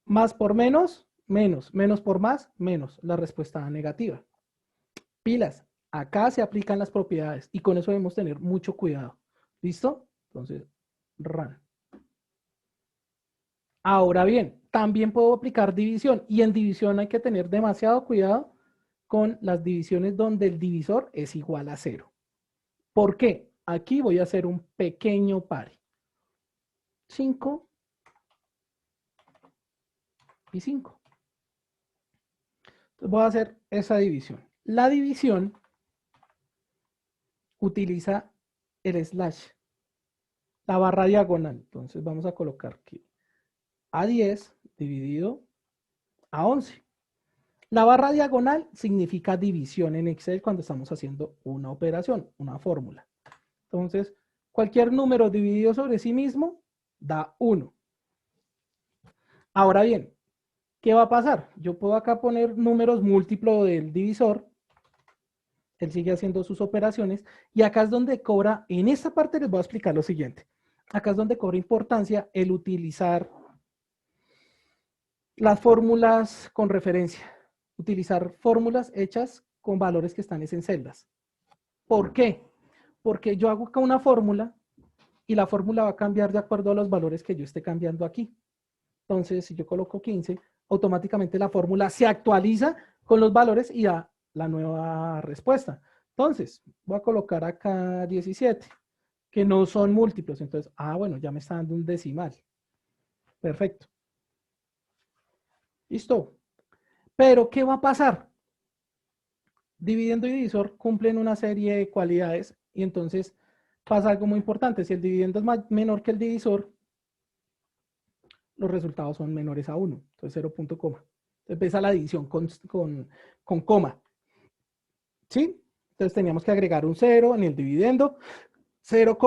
Más por menos, menos. Menos por más, menos. La respuesta negativa. Pilas, acá se aplican las propiedades y con eso debemos tener mucho cuidado. ¿Listo? Entonces, run. Ahora bien, también puedo aplicar división y en división hay que tener demasiado cuidado con las divisiones donde el divisor es igual a 0. ¿Por qué? Aquí voy a hacer un pequeño pare. 5 y 5. Entonces voy a hacer esa división. La división utiliza el slash, la barra diagonal. Entonces vamos a colocar aquí a 10 dividido a 11. La barra diagonal significa división en Excel cuando estamos haciendo una operación, una fórmula. Entonces, cualquier número dividido sobre sí mismo da 1. Ahora bien, ¿qué va a pasar? Yo puedo acá poner números múltiplos del divisor. Él sigue haciendo sus operaciones. Y acá es donde cobra, en esta parte les voy a explicar lo siguiente. Acá es donde cobra importancia el utilizar las fórmulas con referencia. Utilizar fórmulas hechas con valores que están en celdas. ¿Por qué? Porque yo hago acá una fórmula y la fórmula va a cambiar de acuerdo a los valores que yo esté cambiando aquí. Entonces, si yo coloco 15, automáticamente la fórmula se actualiza con los valores y da la nueva respuesta. Entonces, voy a colocar acá 17, que no son múltiplos. Entonces, bueno, ya me está dando un decimal. Perfecto. Listo. Pero, ¿qué va a pasar? Dividendo y divisor cumplen una serie de cualidades y entonces pasa algo muy importante. Si el dividendo es menor que el divisor, los resultados son menores a 1. Entonces 0. Coma. Entonces empieza la división con coma. ¿Sí? Entonces teníamos que agregar un 0 en el dividendo, 0,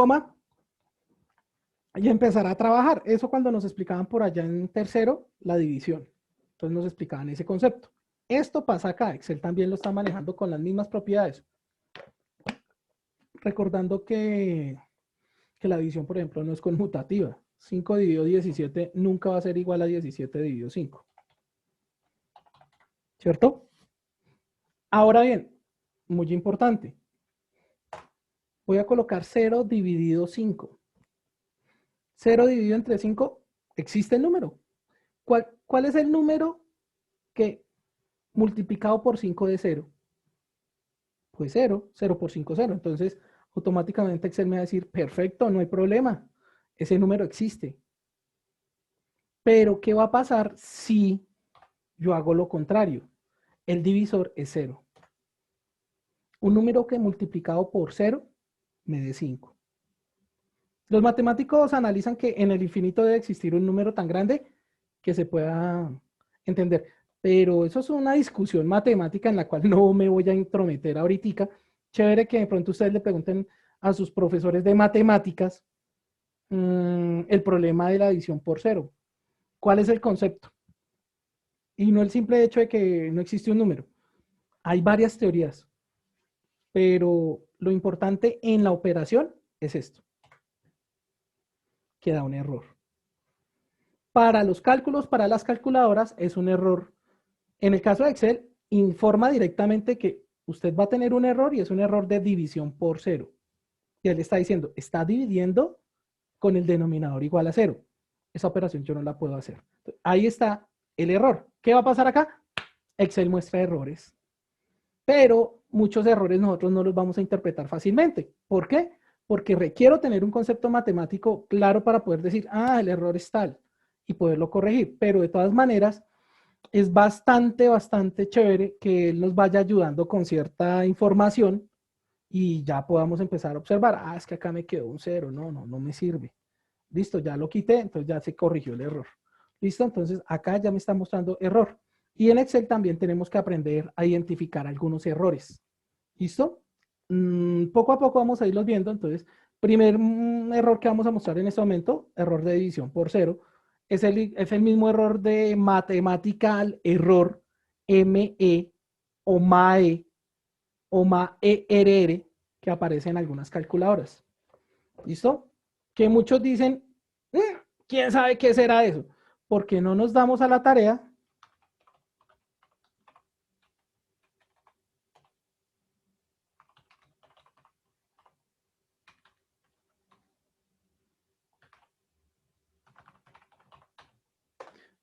y empezar a trabajar. Eso cuando nos explicaban por allá en tercero la división. Entonces nos explicaban ese concepto. Esto pasa acá. Excel también lo está manejando con las mismas propiedades. Recordando que la división, por ejemplo, no es conmutativa. 5 dividido 17 nunca va a ser igual a 17 dividido 5. ¿Cierto? Ahora bien, muy importante. Voy a colocar 0 dividido 5. 0 dividido entre 5, existe el número. ¿Cuál es el número que multiplicado por 5 de 0? Pues 0, 0 por 5, 0. Entonces, automáticamente Excel me va a decir, perfecto, no hay problema. Ese número existe. Pero, ¿qué va a pasar si yo hago lo contrario? El divisor es 0. Un número que multiplicado por 0 me dé 5. Los matemáticos analizan que en el infinito debe existir un número tan grande que se pueda entender. Pero eso es una discusión matemática en la cual no me voy a intrometer ahorita. Chévere que de pronto ustedes le pregunten a sus profesores de matemáticas el problema de la división por 0. ¿Cuál es el concepto? Y no el simple hecho de que no existe un número. Hay varias teorías, pero lo importante en la operación es esto, que da un error. Para los cálculos, para las calculadoras, es un error. En el caso de Excel, informa directamente que usted va a tener un error y es un error de división por 0. Y él está diciendo, está dividiendo con el denominador igual a 0. Esa operación yo no la puedo hacer. Ahí está el error. ¿Qué va a pasar acá? Excel muestra errores. Pero muchos errores nosotros no los vamos a interpretar fácilmente. ¿Por qué? Porque requiero tener un concepto matemático claro para poder decir, el error es tal y poderlo corregir. Pero de todas maneras, es bastante chévere que él nos vaya ayudando con cierta información y ya podamos empezar a observar, es que acá me quedó un 0, no me sirve. Listo, ya lo quité, entonces ya se corrigió el error. Listo, entonces acá ya me está mostrando error. Y en Excel también tenemos que aprender a identificar algunos errores. ¿Listo? Poco a poco vamos a irlos viendo. Entonces, primer error que vamos a mostrar en este momento, error de división por 0, es el mismo error de mathematical error ME o MAE o MAERR que aparece en algunas calculadoras. ¿Listo? Que muchos dicen, ¿quién sabe qué será eso? Porque no nos damos a la tarea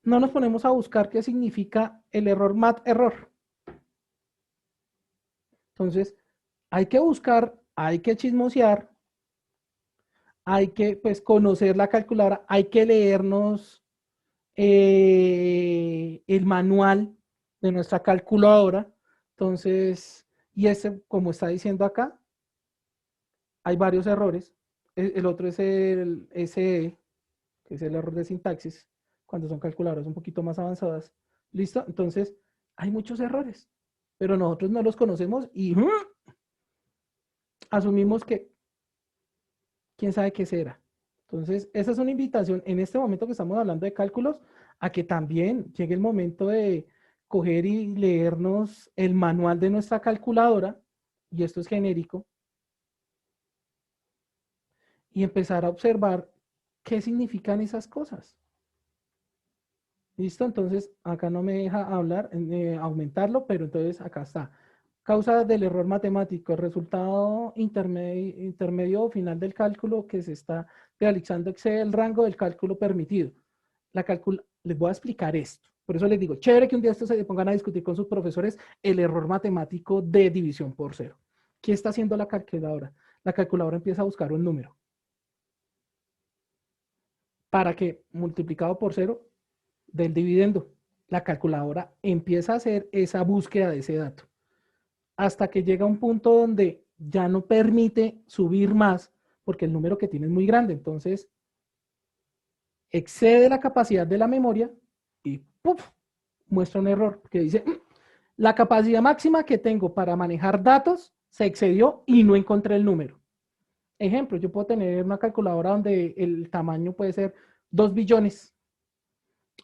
no nos ponemos a buscar qué significa el error mat error. Entonces, hay que buscar, hay que chismosear, hay que pues conocer la calculadora, hay que leernos el manual de nuestra calculadora. Entonces, y ese, como está diciendo acá, hay varios errores. El otro es el SE, que es el error de sintaxis, cuando son calculadoras un poquito más avanzadas. ¿Listo? Entonces, hay muchos errores, pero nosotros no los conocemos y asumimos que quién sabe qué será. Entonces, esa es una invitación en este momento que estamos hablando de cálculos, a que también llegue el momento de coger y leernos el manual de nuestra calculadora, y esto es genérico, y empezar a observar qué significan esas cosas. ¿Listo? Entonces, acá no me deja hablar, aumentarlo, pero entonces acá está. Causa del error matemático, resultado intermedio o final del cálculo que se está realizando excede el rango del cálculo permitido. Les voy a explicar esto. Por eso les digo, chévere que un día estos se pongan a discutir con sus profesores el error matemático de división por cero. ¿Qué está haciendo la calculadora? La calculadora empieza a buscar un número para que multiplicado por cero del dividendo, la calculadora empieza a hacer esa búsqueda de ese dato hasta que llega a un punto donde ya no permite subir más porque el número que tiene es muy grande. Entonces, excede la capacidad de la memoria y ¡puf! Muestra un error que dice, la capacidad máxima que tengo para manejar datos se excedió y no encontré el número. Ejemplo, yo puedo tener una calculadora donde el tamaño puede ser 2 billones,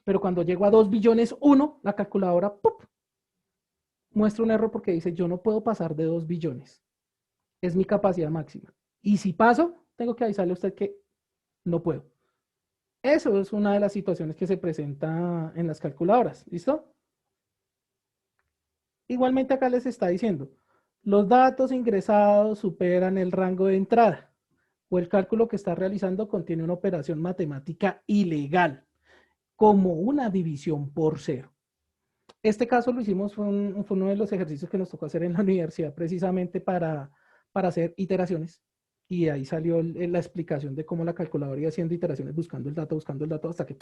pero cuando llego a 2 billones 1, la calculadora ¡puf! Muestra un error porque dice, yo no puedo pasar de 2 billones. Es mi capacidad máxima. Y si paso, tengo que avisarle a usted que no puedo. Eso es una de las situaciones que se presenta en las calculadoras. ¿Listo? Igualmente acá les está diciendo, los datos ingresados superan el rango de entrada o el cálculo que está realizando contiene una operación matemática ilegal, como una división por cero. Este caso lo hicimos, fue uno de los ejercicios que nos tocó hacer en la universidad precisamente para hacer iteraciones. Y ahí salió la explicación de cómo la calculadora iba haciendo iteraciones buscando el dato, hasta que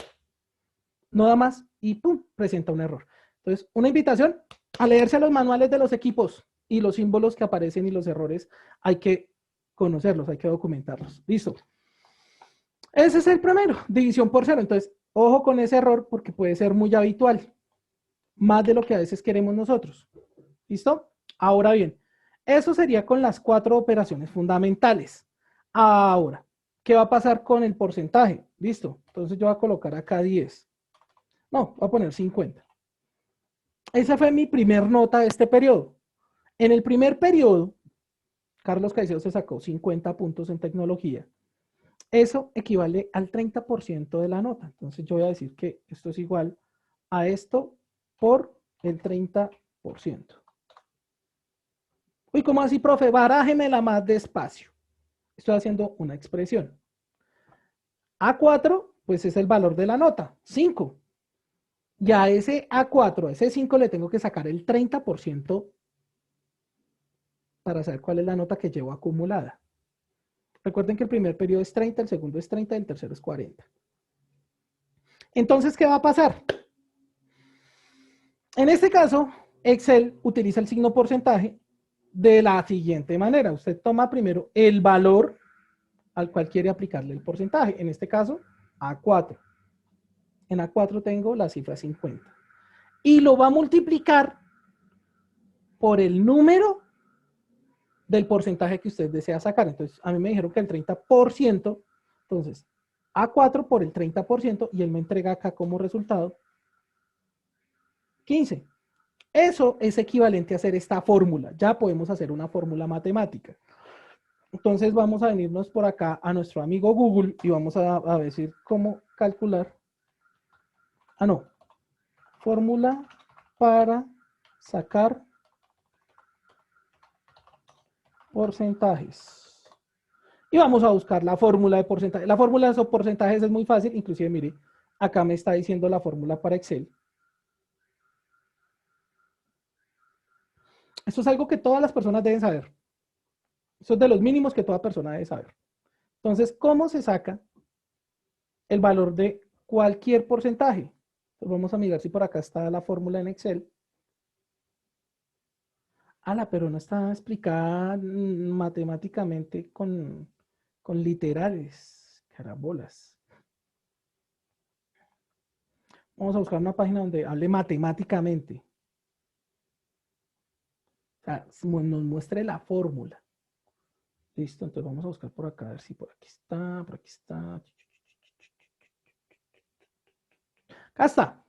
no da más y ¡pum! Presenta un error. Entonces, una invitación a leerse los manuales de los equipos y los símbolos que aparecen y los errores hay que conocerlos, hay que documentarlos. Listo. Ese es el primero, división por cero. Entonces, ojo con ese error porque puede ser muy habitual, más de lo que a veces queremos nosotros. ¿Listo? Ahora bien, eso sería con las 4 operaciones fundamentales. Ahora, ¿qué va a pasar con el porcentaje? ¿Listo? Entonces yo voy a colocar acá 10. No, voy a poner 50. Esa fue mi primer nota de este periodo. En el primer periodo, Carlos Caicedo se sacó 50 puntos en tecnología. Eso equivale al 30% de la nota. Entonces yo voy a decir que esto es igual a esto por el 30%. Uy, ¿cómo así, profe? Barájemela más despacio. Estoy haciendo una expresión. A4, pues es el valor de la nota, 5. Y a ese A4, a ese 5 le tengo que sacar el 30% para saber cuál es la nota que llevo acumulada. Recuerden que el primer periodo es 30, el segundo es 30 y el tercero es 40. Entonces, ¿qué va a pasar? En este caso, Excel utiliza el signo porcentaje de la siguiente manera. Usted toma primero el valor al cual quiere aplicarle el porcentaje. En este caso, A4. En A4 tengo la cifra 50. Y lo va a multiplicar por el número del porcentaje que usted desea sacar. Entonces, a mí me dijeron que el 30%, entonces, A4 por el 30%, y él me entrega acá como resultado 15. Eso es equivalente a hacer esta fórmula. Ya podemos hacer una fórmula matemática. Entonces vamos a venirnos por acá a nuestro amigo Google y vamos a decir cómo calcular. Ah, no. Fórmula para sacar porcentajes. Y vamos a buscar la fórmula de porcentaje. La fórmula de esos porcentajes es muy fácil, inclusive mire, Acá me está diciendo la fórmula para Excel. Esto es algo que todas las personas deben saber. Eso es de los mínimos que toda persona debe saber. Entonces, ¿cómo se saca el valor de cualquier porcentaje? Entonces, vamos a mirar si por acá está la fórmula en Excel. Pero no está explicada matemáticamente con literales. Carambolas. Vamos a buscar una página donde hable matemáticamente. O sea, nos muestre la fórmula. Listo, entonces vamos a buscar por acá, a ver si por aquí está, por aquí está. Acá está.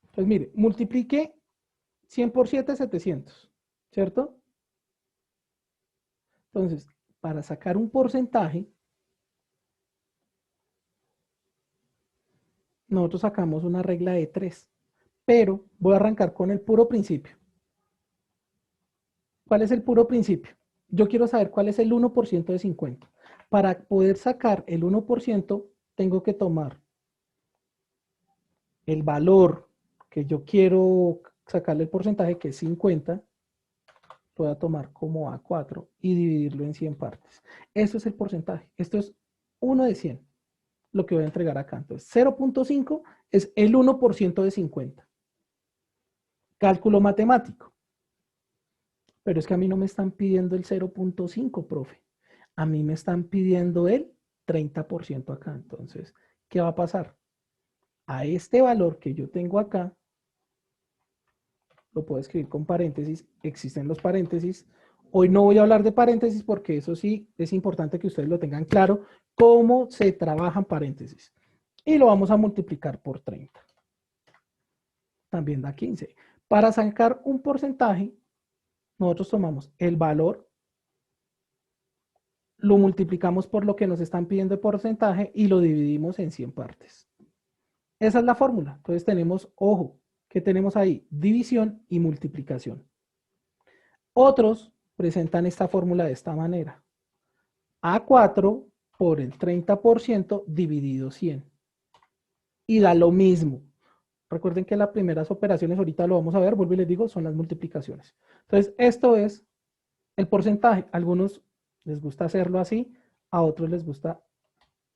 Entonces, mire, multiplique 100 por 7, 700, ¿cierto? Entonces, para sacar un porcentaje, nosotros sacamos una regla de 3, pero voy a arrancar con el puro principio. ¿Cuál es el puro principio? Yo quiero saber cuál es el 1% de 50. Para poder sacar el 1%, tengo que tomar el valor que yo quiero sacarle el porcentaje, que es 50, lo voy a tomar como A4 y dividirlo en 100 partes. Eso es el porcentaje. Esto es 1 de 100, lo que voy a entregar acá. Entonces, 0.5 es el 1% de 50. Cálculo matemático. Pero es que a mí no me están pidiendo el 0.5, profe. A mí me están pidiendo el 30% acá. Entonces, ¿qué va a pasar? A este valor que yo tengo acá, lo puedo escribir con paréntesis, existen los paréntesis. Hoy no voy a hablar de paréntesis porque eso sí es importante que ustedes lo tengan claro, cómo se trabajan paréntesis. Y lo vamos a multiplicar por 30. También da 15. Para sacar un porcentaje, nosotros tomamos el valor, lo multiplicamos por lo que nos están pidiendo de porcentaje y lo dividimos en 100 partes. Esa es la fórmula. Entonces tenemos, ojo, que tenemos ahí división y multiplicación. Otros presentan esta fórmula de esta manera. A4 por el 30% dividido 100. Y da lo mismo. Recuerden que las primeras operaciones, ahorita lo vamos a ver, vuelvo y les digo, son las multiplicaciones. Entonces, esto es el porcentaje. A algunos les gusta hacerlo así, a otros les gusta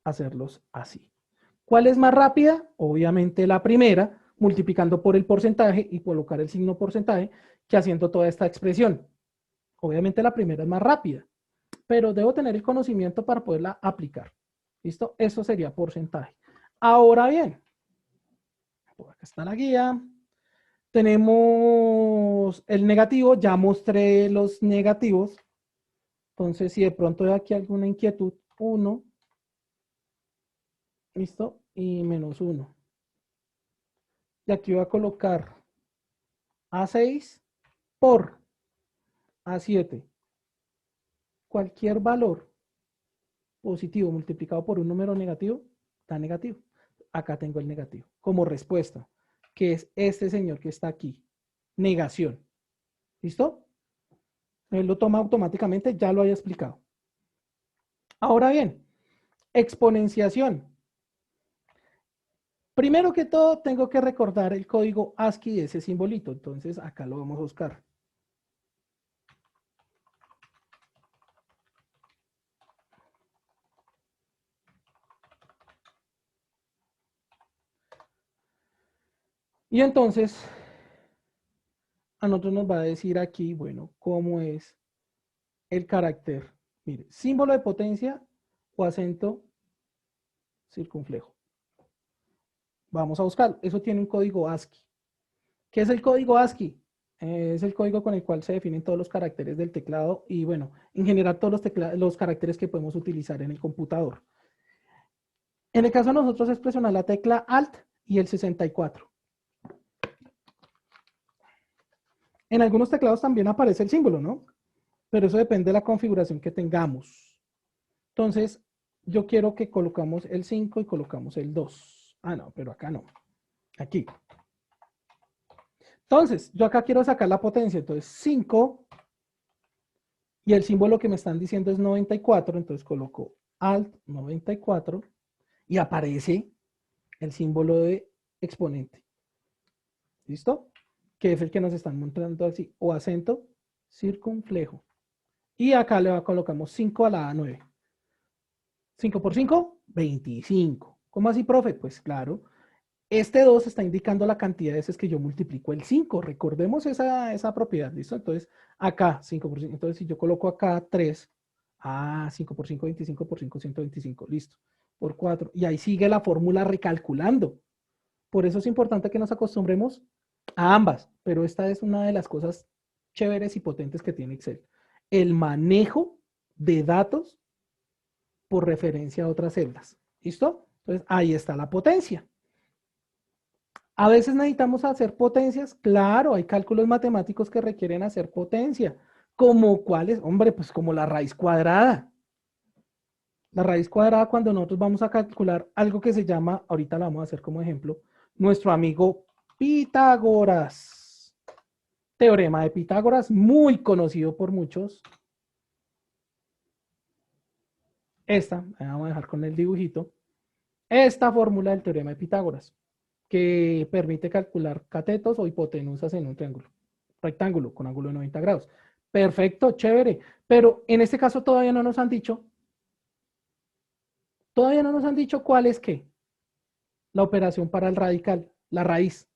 hacerlos así. ¿Cuál es más rápida? Obviamente la primera, multiplicando por el porcentaje y colocar el signo porcentaje, que haciendo toda esta expresión. Obviamente la primera es más rápida, pero debo tener el conocimiento para poderla aplicar. ¿Listo? Eso sería porcentaje. Ahora bien, por acá está la guía. Tenemos el negativo, ya mostré los negativos. Entonces, si de pronto hay aquí alguna inquietud, 1, ¿listo? Y menos 1. Y aquí voy a colocar A6 por A7. Cualquier valor positivo multiplicado por un número negativo, da negativo. Acá tengo el negativo como respuesta, que es este señor que está aquí. Negación. ¿Listo? Él lo toma automáticamente, ya lo haya explicado. Ahora bien, exponenciación. Primero que todo, tengo que recordar el código ASCII de ese simbolito. Entonces, acá lo vamos a buscar. Y entonces, a nosotros nos va a decir aquí, bueno, cómo es el carácter. Mire, símbolo de potencia o acento circunflejo. Vamos a buscar. Eso tiene un código ASCII. ¿Qué es el código ASCII? Es el código con el cual se definen todos los caracteres del teclado y, bueno, en general todos los caracteres que podemos utilizar en el computador. En el caso de nosotros es presionar la tecla Alt y el 64. En algunos teclados también aparece el símbolo, ¿no? Pero eso depende de la configuración que tengamos. Entonces, yo quiero que colocamos el 5 y colocamos el 2. Ah, no, pero acá no. Aquí. Entonces, yo acá quiero sacar la potencia. Entonces, 5 y el símbolo que me están diciendo es 94. Entonces, coloco Alt 94 y aparece el símbolo de exponente. ¿Listo? Que es el que nos están mostrando así, o acento circunflejo. Y acá le colocamos 5 a la A9. 5 por 5, 25. ¿Cómo así, profe? Pues claro, este 2 está indicando la cantidad de veces que yo multiplico el 5. Recordemos esa propiedad, ¿listo? Entonces, acá, 5 por 5. Entonces, si yo coloco acá 3, 5 por 5, 25 por 5, 125. Listo. Por 4. Y ahí sigue la fórmula recalculando. Por eso es importante que nos acostumbremos a ambas. Pero esta es una de las cosas chéveres y potentes que tiene Excel. El manejo de datos por referencia a otras celdas. ¿Listo? Entonces, ahí está la potencia. A veces necesitamos hacer potencias, claro, hay cálculos matemáticos que requieren hacer potencia, como cuáles, hombre, pues como la raíz cuadrada. La raíz cuadrada cuando nosotros vamos a calcular algo que se llama, ahorita la vamos a hacer como ejemplo, nuestro amigo Pitágoras. Teorema de Pitágoras, muy conocido por muchos. Esta, vamos a dejar con el dibujito, esta fórmula del teorema de Pitágoras, que permite calcular catetos o hipotenusas en un triángulo rectángulo con ángulo de 90 grados. Perfecto, chévere. Pero en este caso todavía no nos han dicho cuál es qué. La operación para el radical, la raíz.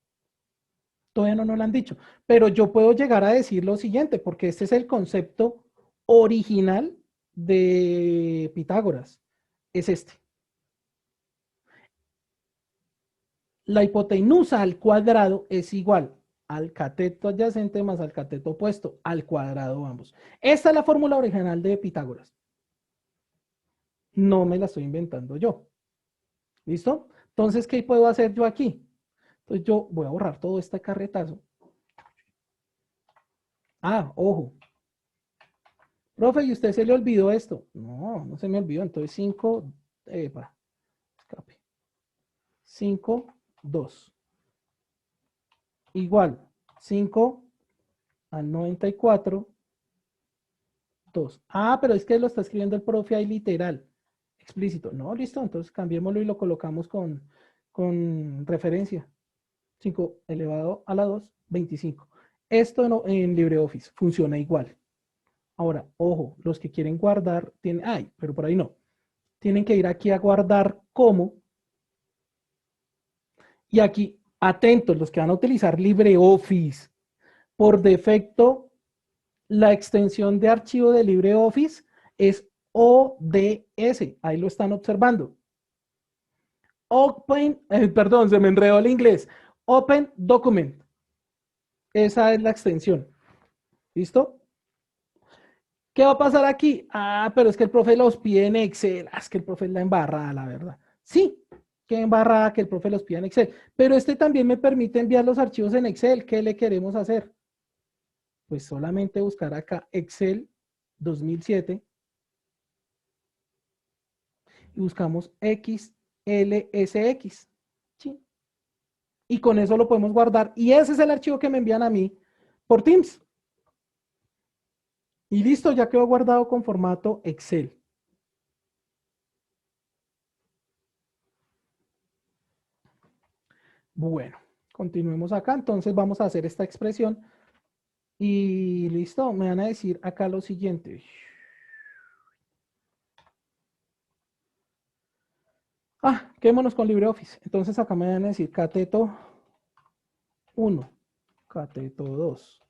Todavía no nos lo han dicho. Pero yo puedo llegar a decir lo siguiente, porque este es el concepto original de Pitágoras. Es este. La hipotenusa al cuadrado es igual al cateto adyacente más al cateto opuesto, al cuadrado ambos. Esta es la fórmula original de Pitágoras. No me la estoy inventando yo. ¿Listo? Entonces, ¿qué puedo hacer yo aquí? Entonces yo voy a borrar todo este carretazo. Ojo. Profe, ¿y usted se le olvidó esto? No, no se me olvidó. Entonces 5, escape. 5, 2. Igual, 5 al 94, 2. Pero es que lo está escribiendo el profe ahí literal, explícito. No, listo, entonces cambiémoslo y lo colocamos con referencia. 5 elevado a la 2, 25. Esto no, en LibreOffice funciona igual. Ahora, ojo, los que quieren guardar, tienen, pero por ahí no. Tienen que ir aquí a guardar como. Y aquí, atentos, los que van a utilizar LibreOffice. Por defecto, la extensión de archivo de LibreOffice es ODS. Ahí lo están observando. Perdón, se me enredó el inglés. Open Document. Esa es la extensión. ¿Listo? ¿Qué va a pasar aquí? Pero es que el profe los pide en Excel. Es que el profe es la embarrada, la verdad. Sí, qué embarrada que el profe los pida en Excel. Pero este también me permite enviar los archivos en Excel. ¿Qué le queremos hacer? Pues solamente buscar acá Excel 2007 y buscamos XLSX. ¿Sí? Y con eso lo podemos guardar. Y ese es el archivo que me envían a mí por Teams. Y listo, ya quedó guardado con formato Excel. Bueno, continuemos acá. Entonces vamos a hacer esta expresión. Y listo, me van a decir acá lo siguiente. Quedémonos con LibreOffice. Entonces acá me van a decir cateto 1, cateto 2,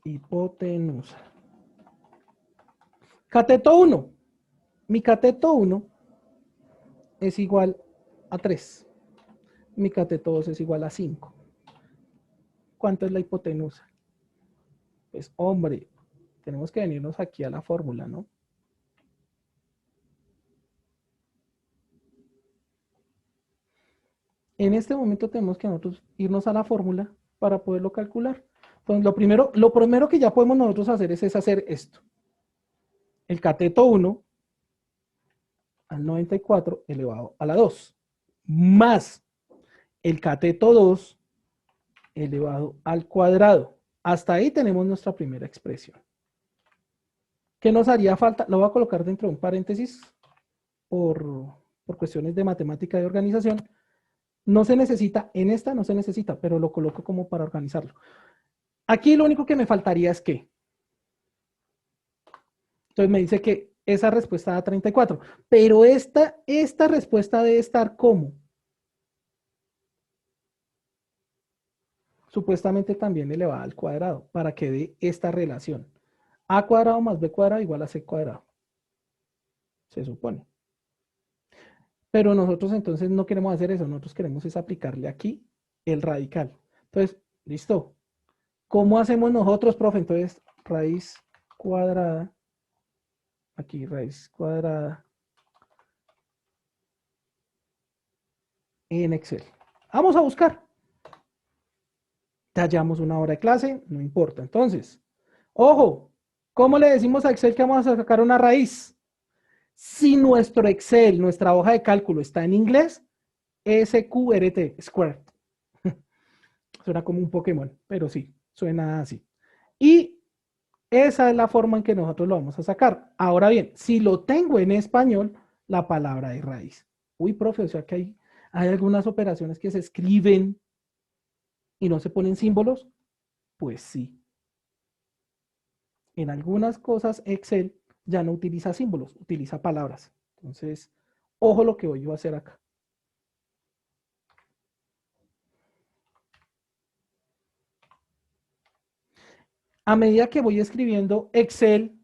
hipotenusa. Cateto 1. Mi cateto 1 es igual a 3. Mi cateto 2 es igual a 5. ¿Cuánto es la hipotenusa? Pues hombre, tenemos que venirnos aquí a la fórmula, ¿no? En este momento tenemos que nosotros irnos a la fórmula para poderlo calcular. Entonces, lo primero que ya podemos nosotros hacer es hacer esto. El cateto 1 al 94 elevado a la 2, más el cateto 2 elevado al cuadrado. Hasta ahí tenemos nuestra primera expresión. ¿Qué nos haría falta? Lo voy a colocar dentro de un paréntesis por cuestiones de matemática y organización. No se necesita, en esta no se necesita, pero lo coloco como para organizarlo. Aquí lo único que me faltaría es que. Entonces me dice que esa respuesta da 34, pero esta respuesta debe estar como supuestamente también elevada al cuadrado para que dé esta relación. A cuadrado más B cuadrado igual a C cuadrado. Se supone. Pero nosotros entonces no queremos hacer eso, nosotros queremos es aplicarle aquí el radical. Entonces, listo. ¿Cómo hacemos nosotros, profe? Entonces, raíz cuadrada, aquí raíz cuadrada en Excel. Vamos a buscar. Ya llevamos una hora de clase, no importa. Entonces, ojo, ¿cómo le decimos a Excel que vamos a sacar una raíz? Si nuestro Excel, nuestra hoja de cálculo está en inglés, SQRT, squared. Suena como un Pokémon, pero sí, suena así. Y esa es la forma en que nosotros lo vamos a sacar. Ahora bien, si lo tengo en español, la palabra es raíz. Uy, profe, o sea que hay algunas operaciones que se escriben y no se ponen símbolos. Pues sí. En algunas cosas Excel ya no utiliza símbolos, utiliza palabras. Entonces, ojo lo que voy yo a hacer acá. A medida que voy escribiendo, Excel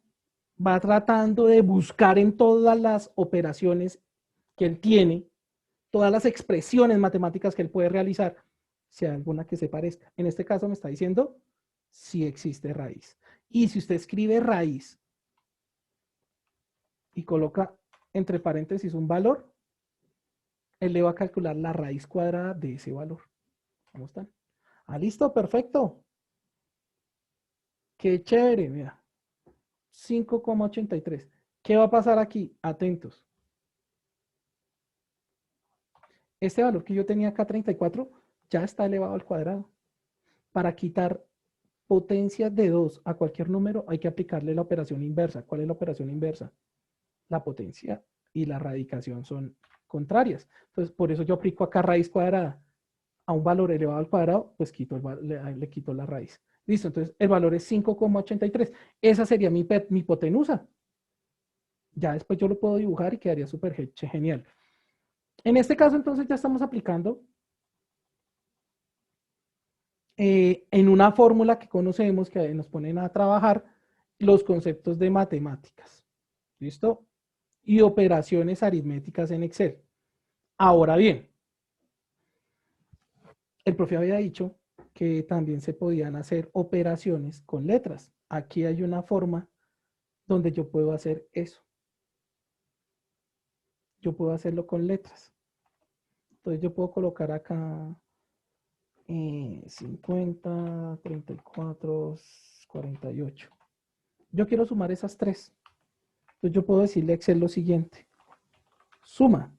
va tratando de buscar en todas las operaciones que él tiene, todas las expresiones matemáticas que él puede realizar, si hay alguna que se parezca. En este caso me está diciendo si existe raíz. Y si usted escribe raíz y coloca entre paréntesis un valor, él le va a calcular la raíz cuadrada de ese valor. ¿Cómo están? Ah, listo, perfecto. Qué chévere, mira. 5,83. ¿Qué va a pasar aquí? Atentos. Este valor que yo tenía acá, 34, ya está elevado al cuadrado. Para quitar potencias de 2 a cualquier número, hay que aplicarle la operación inversa. ¿Cuál es la operación inversa? La potencia y la radicación son contrarias. Entonces, por eso yo aplico acá raíz cuadrada a un valor elevado al cuadrado, pues le quito la raíz. Listo, entonces el valor es 5,83. Esa sería mi hipotenusa. Ya después yo lo puedo dibujar y quedaría súper genial. En este caso, entonces, ya estamos aplicando en una fórmula que conocemos, que nos ponen a trabajar, los conceptos de matemáticas. ¿Listo? Y operaciones aritméticas en Excel. Ahora bien, el profe había dicho que también se podían hacer operaciones con letras. Aquí hay una forma donde yo puedo hacer eso. Yo puedo hacerlo con letras. Entonces yo puedo colocar acá 50, 34, 48. Yo quiero sumar esas tres. Entonces yo puedo decirle a Excel lo siguiente. Suma.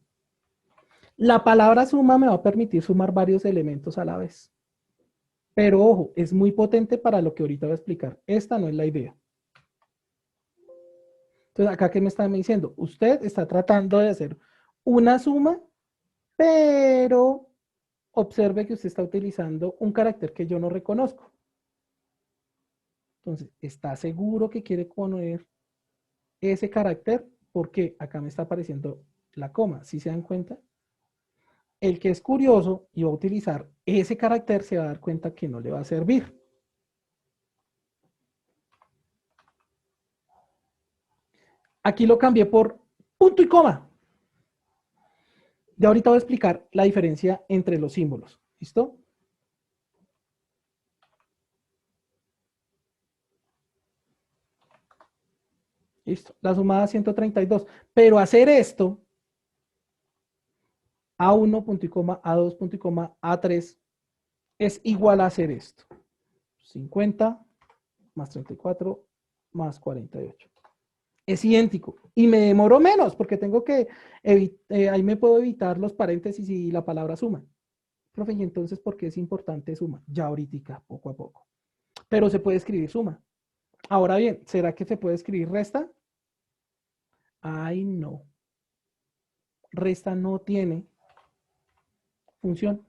La palabra suma me va a permitir sumar varios elementos a la vez. Pero ojo, es muy potente para lo que ahorita voy a explicar. Esta no es la idea. Entonces, acá, ¿qué me está diciendo? Usted está tratando de hacer una suma, pero observe que usted está utilizando un carácter que yo no reconozco. Entonces, ¿está seguro que quiere poner ese carácter? Porque acá me está apareciendo la coma. ¿Sí se dan cuenta? El que es curioso y va a utilizar ese carácter se va a dar cuenta que no le va a servir. Aquí lo cambié por punto y coma. Ya ahorita voy a explicar la diferencia entre los símbolos. ¿Listo? Listo. La sumada 132. Pero hacer esto, A1, punto y coma, A2, punto y coma, A3, es igual a hacer esto. 50 más 34 más 48. Es idéntico. Y me demoro menos porque tengo que, ahí me puedo evitar los paréntesis y la palabra suma. Profe, y entonces, ¿por qué es importante suma? Ya ahorita, poco a poco. Pero se puede escribir suma. Ahora bien, ¿será que se puede escribir resta? Ay, no. resta no tiene función.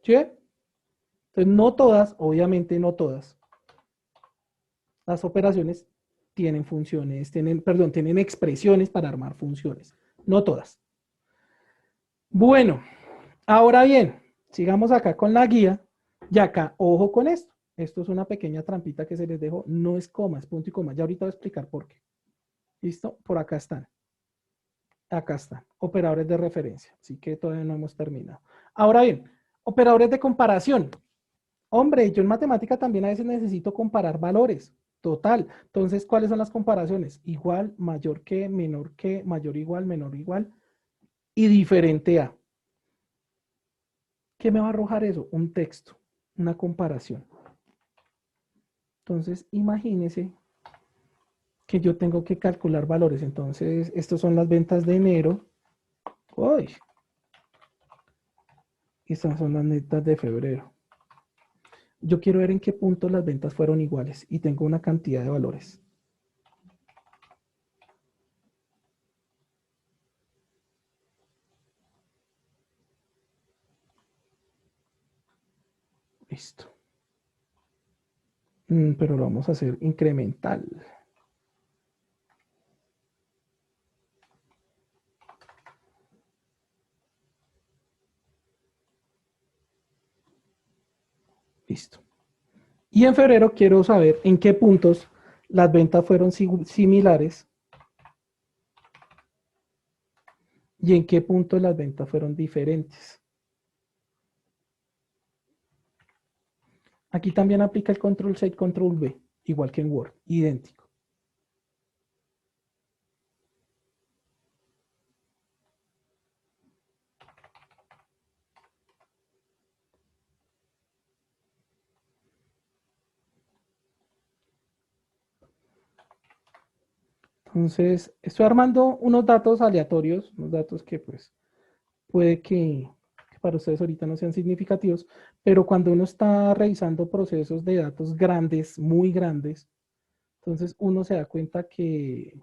¿Sí? Entonces, no todas, obviamente no todas, las operaciones tienen funciones, tienen expresiones para armar funciones. No todas. Bueno, ahora bien, sigamos acá con la guía. Y acá, ojo con esto. Esto es una pequeña trampita que se les dejo. No es coma, es punto y coma. Ya ahorita voy a explicar por qué. ¿Listo? Por acá están. Acá están. Operadores de referencia. Así que todavía no hemos terminado. Ahora bien, operadores de comparación. Hombre, yo en matemática también a veces necesito comparar valores. Total. Entonces, ¿cuáles son las comparaciones? Igual, mayor que, mayor igual, menor igual y diferente a. ¿Qué me va a arrojar eso? Un texto, una comparación. Entonces, imagínese que yo tengo que calcular valores. Entonces, estos son las ventas de enero. Uy, y estas son las netas de febrero. Yo quiero ver en qué punto las ventas fueron iguales y tengo una cantidad de valores. Listo. Pero lo vamos a hacer incremental. Listo. Y en febrero quiero saber en qué puntos las ventas fueron similares y en qué puntos las ventas fueron diferentes. Aquí también aplica el control C y control V, igual que en Word, idéntico. Entonces, estoy armando unos datos aleatorios, unos datos que pues puede que para ustedes ahorita no sean significativos, pero cuando uno está revisando procesos de datos grandes, muy grandes, entonces uno se da cuenta que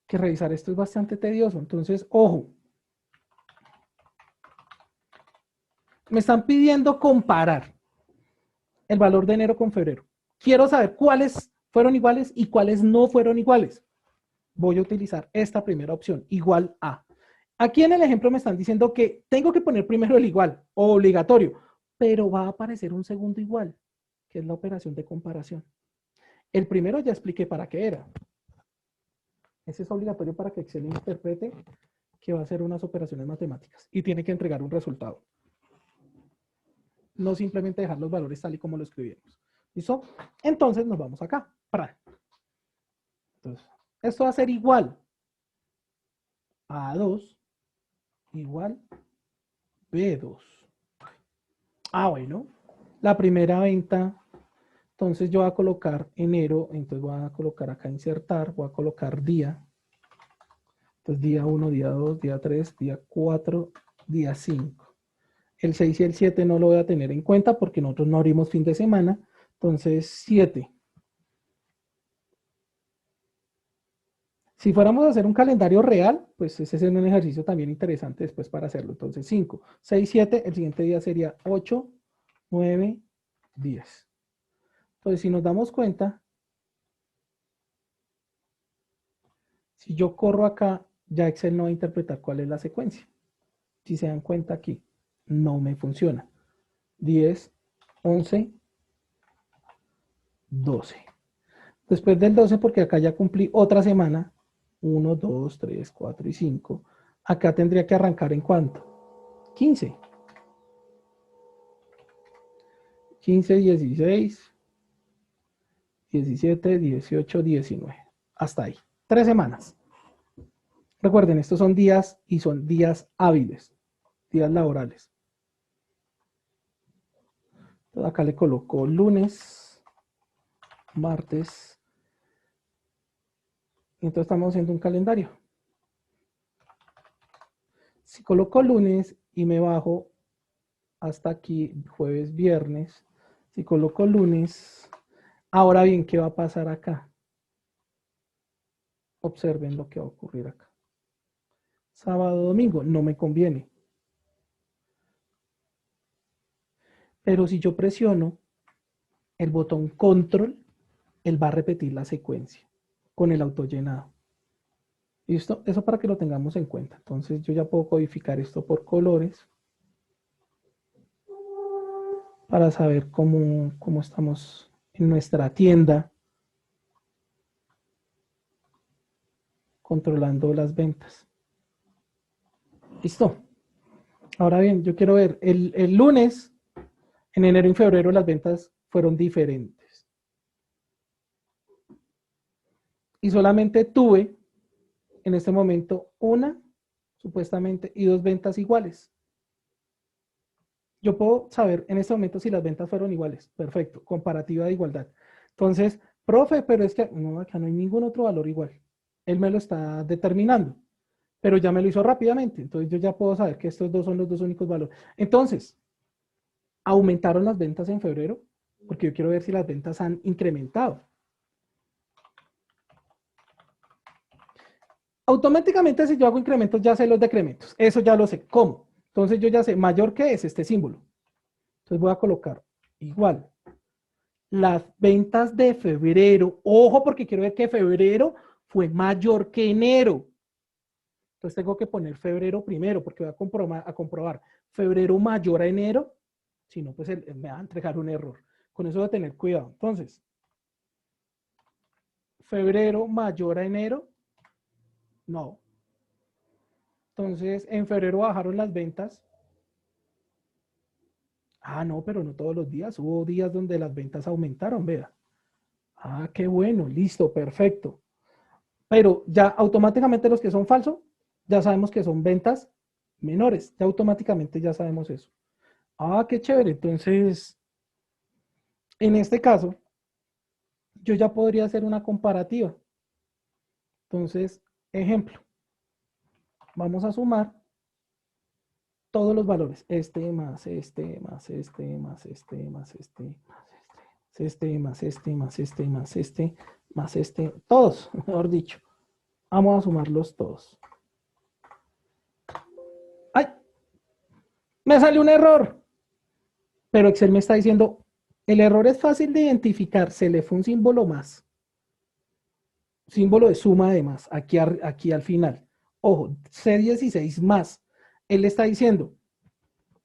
revisar esto es bastante tedioso. Entonces, ojo, me están pidiendo comparar el valor de enero con febrero. Quiero saber cuáles fueron iguales y cuáles no fueron iguales. Voy a utilizar esta primera opción, igual a. Aquí en el ejemplo me están diciendo que tengo que poner primero el igual, obligatorio, pero va a aparecer un segundo igual, que es la operación de comparación. El primero ya expliqué para qué era. Ese es obligatorio para que Excel interprete que va a hacer unas operaciones matemáticas y tiene que entregar un resultado. No simplemente dejar los valores tal y como lo escribimos. ¿Listo? Entonces nos vamos acá. Entonces, esto va a ser igual a A2 igual B2. Bueno. La primera venta, entonces yo voy a colocar enero, entonces voy a colocar acá insertar, voy a colocar día. Entonces día 1, día 2, día 3, día 4, día 5. El 6 y el 7 no lo voy a tener en cuenta porque nosotros no abrimos fin de semana. Entonces 7. Si fuéramos a hacer un calendario real, pues ese es un ejercicio también interesante después para hacerlo. Entonces 5, 6, 7, el siguiente día sería 8, 9, 10. Entonces si nos damos cuenta, si yo corro acá, ya Excel no va a interpretar cuál es la secuencia. Si se dan cuenta aquí, no me funciona. 10, 11, 12. Después del 12, porque acá ya cumplí otra semana, 1, 2, 3, 4 y 5. Acá tendría que arrancar en cuánto? 15. 15, 16, 17, 18, 19. Hasta ahí. 3 semanas. Recuerden, estos son días y son días hábiles, días laborales. Entonces acá le coloco lunes, martes. Y entonces estamos haciendo un calendario. Si coloco lunes y me bajo hasta aquí, jueves, viernes. Si coloco lunes, ahora bien, ¿qué va a pasar acá? Observen lo que va a ocurrir acá. Sábado, domingo, no me conviene. Pero si yo presiono el botón control, él va a repetir la secuencia con el autollenado. ¿Listo? Eso para que lo tengamos en cuenta. Entonces yo ya puedo codificar esto por colores para saber cómo estamos en nuestra tienda controlando las ventas. ¿Listo? Ahora bien, yo quiero ver, el lunes, en enero y febrero, las ventas fueron diferentes. Y solamente tuve, en este momento, una, supuestamente, y dos ventas iguales. Yo puedo saber en este momento si las ventas fueron iguales. Perfecto, comparativa de igualdad. Entonces, profe, pero es que no, acá no hay ningún otro valor igual. Él me lo está determinando, pero ya me lo hizo rápidamente. Entonces, yo ya puedo saber que estos dos son los dos únicos valores. Entonces, ¿aumentaron las ventas en febrero? Porque yo quiero ver si las ventas han incrementado. Automáticamente, si yo hago incrementos, ya sé los decrementos. Eso ya lo sé. ¿Cómo? Entonces, yo ya sé, mayor que es este símbolo. Entonces, voy a colocar igual. Las ventas de febrero, ojo, porque quiero ver que febrero fue mayor que enero. Entonces, tengo que poner febrero primero, porque voy a comprobar febrero mayor a enero. Si no, pues me va a entregar un error. Con eso voy a tener cuidado. Entonces, febrero mayor a enero, no. Entonces, en febrero bajaron las ventas. Ah, no, pero no todos los días. Hubo días donde las ventas aumentaron, vea. Ah, qué bueno, listo, perfecto. Pero ya automáticamente los que son falsos, ya sabemos que son ventas menores. Ya automáticamente ya sabemos eso. Ah, qué chévere. Entonces, en este caso, yo ya podría hacer una comparativa. Entonces, ejemplo, vamos a sumar todos los valores. Este más este más este más este más este más este más este más este más este más este, todos, mejor dicho. Vamos a sumarlos todos. ¡Ay! Me salió un error. Pero Excel me está diciendo, el error es fácil de identificar, se le fue un símbolo más. Símbolo de suma además, aquí al final. Ojo, C16 más. Él está diciendo,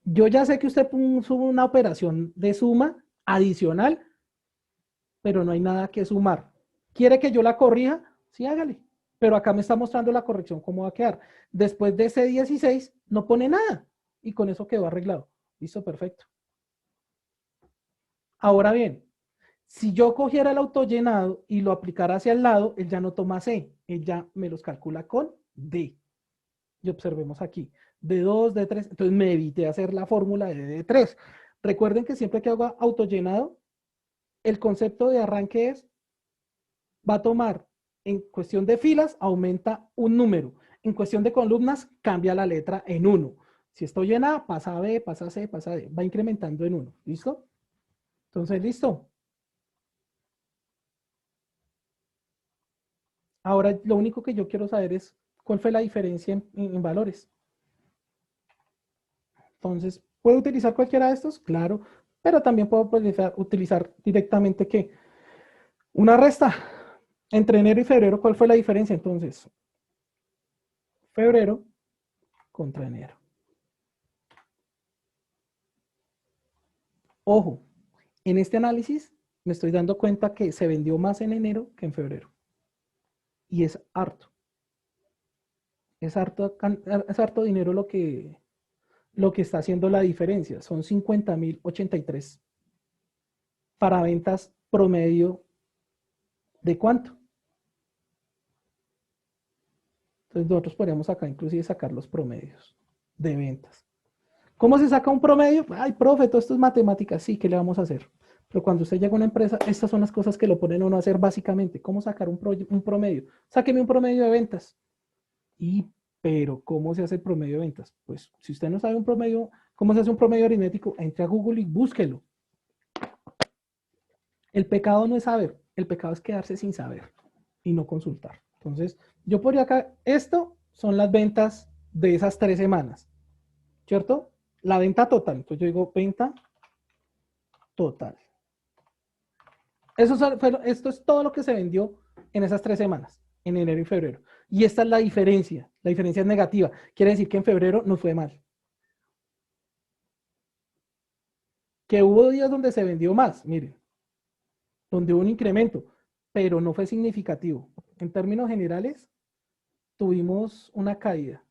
yo ya sé que usted puso una operación de suma adicional, pero no hay nada que sumar. ¿Quiere que yo la corrija? Sí, hágale. Pero acá me está mostrando la corrección, cómo va a quedar. Después de C16 no pone nada. Y con eso quedó arreglado. Listo, perfecto. Ahora bien, si yo cogiera el autollenado y lo aplicara hacia el lado, él ya no toma C, él ya me los calcula con D. Y observemos aquí, D2, D3, entonces me evité hacer la fórmula de D3. Recuerden que siempre que hago autollenado, el concepto de arranque es, va a tomar, en cuestión de filas, aumenta un número. En cuestión de columnas, cambia la letra en 1. Si estoy en A, pasa a B, pasa a C, pasa a D. Va incrementando en 1. ¿Listo? Entonces, listo. Ahora, lo único que yo quiero saber es cuál fue la diferencia en valores. Entonces, ¿puedo utilizar cualquiera de estos? Claro, pero también puedo utilizar directamente ¿qué? Una resta entre enero y febrero. ¿Cuál fue la diferencia? Entonces, febrero contra enero. Ojo, en este análisis me estoy dando cuenta que se vendió más en enero que en febrero. Y es harto. Es harto dinero lo que está haciendo la diferencia. Son 50.083 para ventas promedio de cuánto. Entonces nosotros podríamos acá inclusive sacar los promedios de ventas. ¿Cómo se saca un promedio? Ay, profe, todo esto es matemáticas. Sí, ¿qué le vamos a hacer? Pero cuando usted llega a una empresa, estas son las cosas que lo ponen a uno a hacer básicamente. ¿Cómo sacar un promedio? Sáqueme un promedio de ventas. Pero, ¿cómo se hace el promedio de ventas? Pues, si usted no sabe un promedio, ¿cómo se hace un promedio aritmético? Entre a Google y búsquelo. El pecado no es saber, el pecado es quedarse sin saber y no consultar. Entonces, yo podría acá, esto son las ventas de esas 3 semanas, ¿cierto? La venta total. Entonces yo digo venta total. Esto es todo lo que se vendió en esas 3 semanas, en enero y febrero. Y esta es la diferencia. La diferencia es negativa. Quiere decir que en febrero nos fue mal. Que hubo días donde se vendió más, miren, donde hubo un incremento, pero no fue significativo. En términos generales, tuvimos una caída,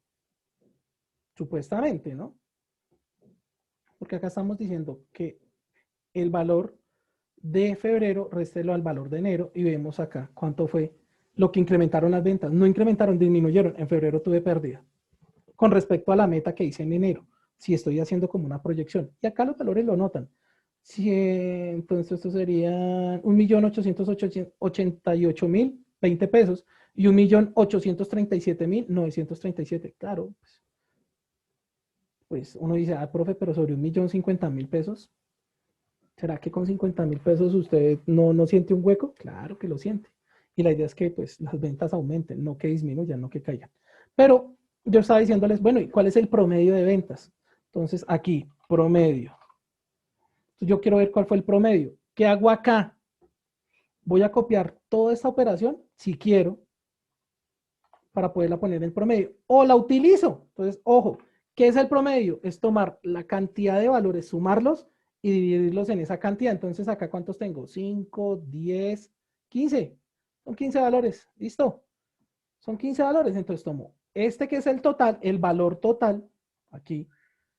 supuestamente, ¿no? Porque acá estamos diciendo que el valor de febrero, réstelo al valor de enero y vemos acá cuánto fue lo que incrementaron las ventas. No incrementaron, disminuyeron. En febrero tuve pérdida con respecto a la meta que hice en enero, si estoy haciendo como una proyección. Y acá los valores lo notan. Si, entonces esto sería 1.888.020 pesos y 1.837.937. Claro, pues uno dice, ah, profe, pero sobre 1.050.000 pesos, ¿será que con 50.000 pesos usted no siente un hueco? Claro que lo siente. Y la idea es que pues las ventas aumenten, no que disminuyan, no que caigan. Pero yo estaba diciéndoles, bueno, ¿y cuál es el promedio de ventas? Entonces aquí, promedio. Entonces, yo quiero ver cuál fue el promedio. ¿Qué hago acá? Voy a copiar toda esta operación, si quiero, para poderla poner en promedio. O la utilizo. Entonces, ojo, ¿qué es el promedio? Es tomar la cantidad de valores, sumarlos y dividirlos en esa cantidad. Entonces, acá, ¿cuántos tengo? 5, 10, 15. Son 15 valores. ¿Listo? Son 15 valores. Entonces, tomo este que es el total, el valor total, aquí,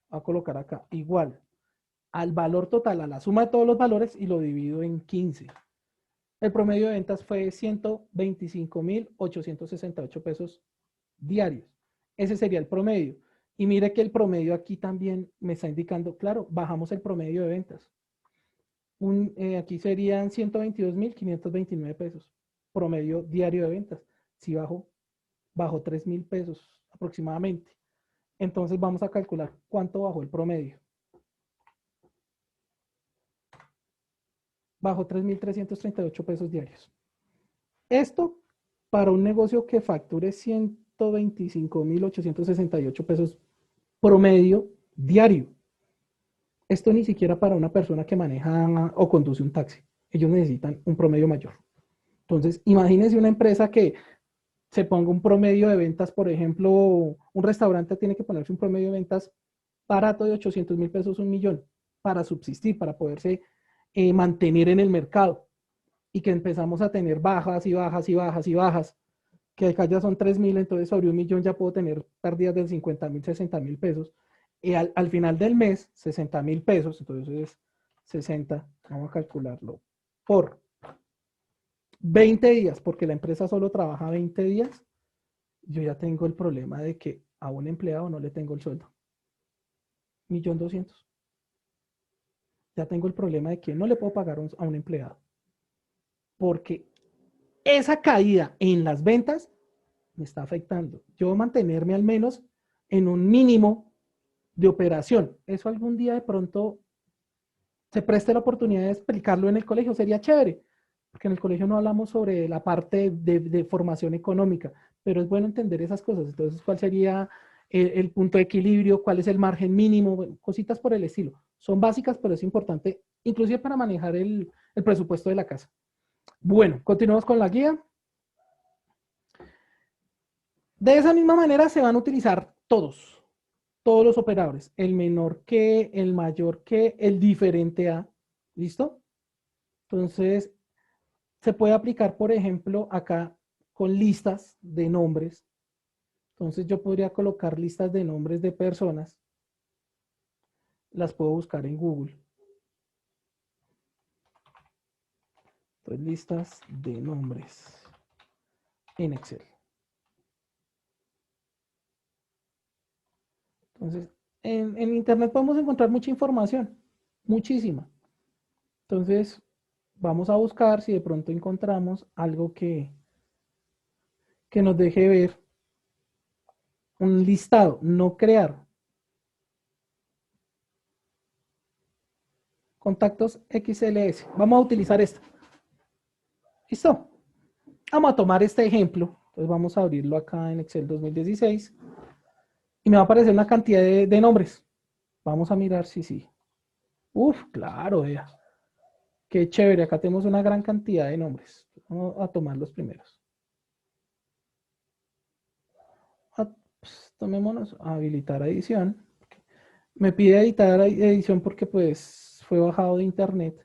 voy a colocar acá, igual al valor total, a la suma de todos los valores y lo divido en 15. El promedio de ventas fue 125.868 pesos diarios. Ese sería el promedio. Y mire que el promedio aquí también me está indicando, claro, bajamos el promedio de ventas. Aquí serían 122.529 pesos, promedio diario de ventas. Si bajo 3.000 pesos aproximadamente. Entonces vamos a calcular cuánto bajó el promedio. Bajo 3.338 pesos diarios. Esto para un negocio que facture 125.868 pesos promedio diario. Esto ni siquiera para una persona que maneja o conduce un taxi. Ellos necesitan un promedio mayor. Entonces, imagínense una empresa que se ponga un promedio de ventas, por ejemplo, un restaurante tiene que ponerse un promedio de ventas barato de 800.000 pesos, 1.000.000, para subsistir, para poderse mantener en el mercado. Y que empezamos a tener bajas y bajas y bajas y bajas, que acá ya son 3.000, entonces sobre 1.000.000 ya puedo tener pérdidas de 50.000, 60.000 pesos. Y al final del mes, 60.000 pesos, entonces 60, vamos a calcularlo, por 20 días, porque la empresa solo trabaja 20 días, yo ya tengo el problema de que a un empleado no le tengo el sueldo. 1.200.000. Ya tengo el problema de que no le puedo pagar a un empleado. Porque esa caída en las ventas me está afectando. Yo mantenerme al menos en un mínimo de operación. Eso algún día de pronto se preste la oportunidad de explicarlo en el colegio, sería chévere, porque en el colegio no hablamos sobre la parte de formación económica, pero es bueno entender esas cosas. Entonces, ¿cuál sería el punto de equilibrio? ¿Cuál es el margen mínimo? Bueno, cositas por el estilo. Son básicas, pero es importante, inclusive para manejar el presupuesto de la casa. Bueno, continuamos con la guía. De esa misma manera se van a utilizar todos los operadores, el menor que, el mayor que, el diferente a, ¿listo? Entonces, se puede aplicar, por ejemplo, acá con listas de nombres. Entonces, yo podría colocar listas de nombres de personas, las puedo buscar en Google. Entonces, listas de nombres en Excel. Entonces, en Internet podemos encontrar mucha información, muchísima. Entonces, vamos a buscar si de pronto encontramos algo que nos deje ver un listado, no crear. Contactos XLS. Vamos a utilizar esto. ¿Listo? Vamos a tomar este ejemplo. Entonces vamos a abrirlo acá en Excel 2016 y me va a aparecer una cantidad de nombres. Vamos a mirar si sí. Uf, claro, vea. Qué chévere, acá tenemos una gran cantidad de nombres. Vamos a tomar los primeros. Pues, tomémonos habilitar edición. Me pide editar edición porque pues fue bajado de internet.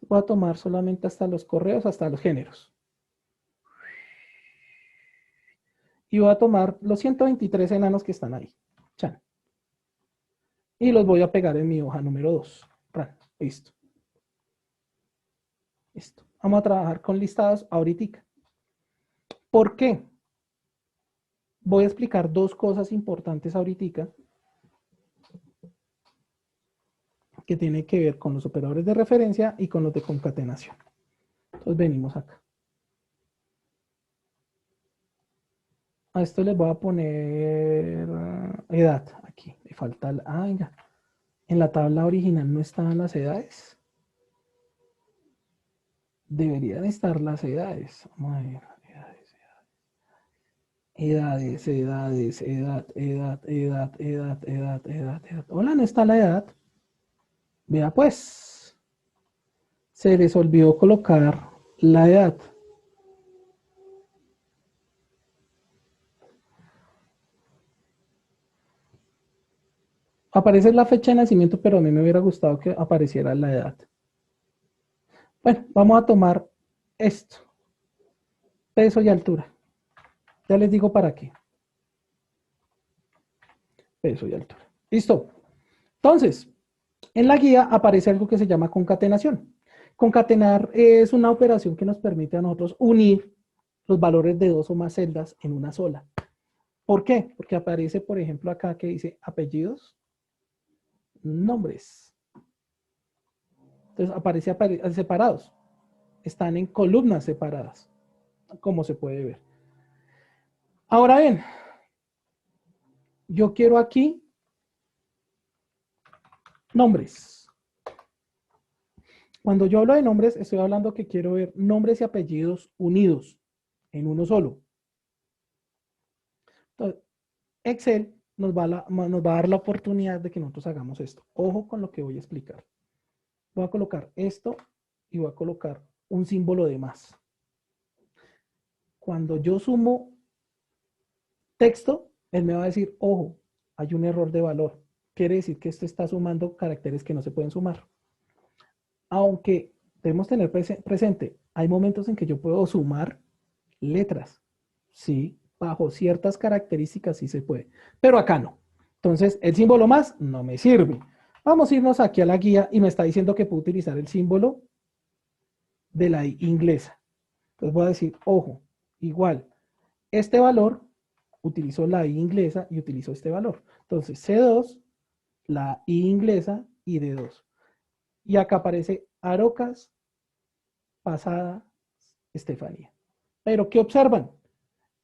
Voy a tomar solamente hasta los correos, hasta los géneros. Y voy a tomar los 123 enanos que están ahí. Chan. Y los voy a pegar en mi hoja número 2. Listo. Listo. Vamos a trabajar con listados ahorita. ¿Por qué? Voy a explicar dos cosas importantes ahorita que tienen que ver con los operadores de referencia y con los de concatenación. Entonces venimos acá. A esto les voy a poner edad. Aquí me falta el... Ah, venga. En la tabla original no estaban las edades. Deberían estar las edades. Vamos a ver. Edades, edades, edad, edad, edad, edad, edad, edad, edad. Hola, no está la edad. Vea pues. Se les olvidó colocar la edad. Aparece la fecha de nacimiento, pero a mí me hubiera gustado que apareciera la edad. Bueno, vamos a tomar esto. Peso y altura. Ya les digo para qué. Peso y altura. Listo. Entonces, en la guía aparece algo que se llama concatenación. Concatenar es una operación que nos permite a nosotros unir los valores de dos o más celdas en una sola. ¿Por qué? Porque aparece, por ejemplo, acá que dice apellidos, nombres. Entonces aparece separados. Están en columnas separadas, como se puede ver. Ahora bien, yo quiero aquí nombres. Cuando yo hablo de nombres, estoy hablando que quiero ver nombres y apellidos unidos en uno solo. Entonces, Excel nos va a dar la oportunidad de que nosotros hagamos esto. Ojo con lo que voy a explicar. Voy a colocar esto y voy a colocar un símbolo de más. Cuando yo sumo texto, él me va a decir, ojo, hay un error de valor. Quiere decir que esto está sumando caracteres que no se pueden sumar. Aunque debemos tener presente, hay momentos en que yo puedo sumar letras. Sí, bajo ciertas características sí se puede, pero acá no. Entonces, el símbolo más no me sirve. Vamos a irnos aquí a la guía y me está diciendo que puedo utilizar el símbolo de la I inglesa. Entonces voy a decir, ojo, igual, este valor utilizó la I inglesa y utilizó este valor. Entonces, C2, la I inglesa y D2. Y acá aparece Arocas, Pasada, Estefanía. Pero, ¿qué observan?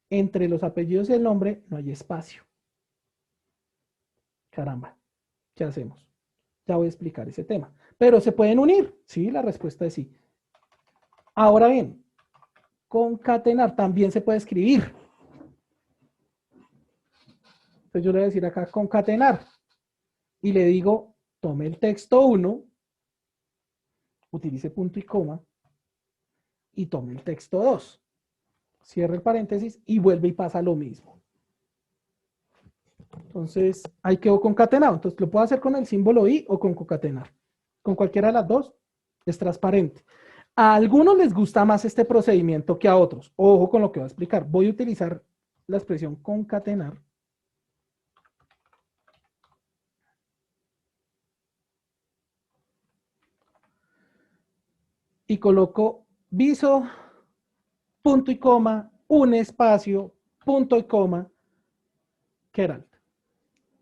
Entre los apellidos y el nombre no hay espacio. Caramba, ¿qué hacemos? Ya voy a explicar ese tema. Pero ¿se pueden unir? Sí, la respuesta es sí. Ahora bien, concatenar también se puede escribir. Entonces yo le voy a decir acá concatenar. Y le digo, tome el texto 1, utilice punto y coma, y tome el texto 2. Cierre el paréntesis y vuelve y pasa lo mismo. Entonces, ahí quedó concatenado. Entonces, lo puedo hacer con el símbolo I o con concatenar. Con cualquiera de las dos, es transparente. A algunos les gusta más este procedimiento que a otros. Ojo con lo que voy a explicar. Voy a utilizar la expresión concatenar. Y coloco viso, punto y coma, un espacio, punto y coma, Keralt.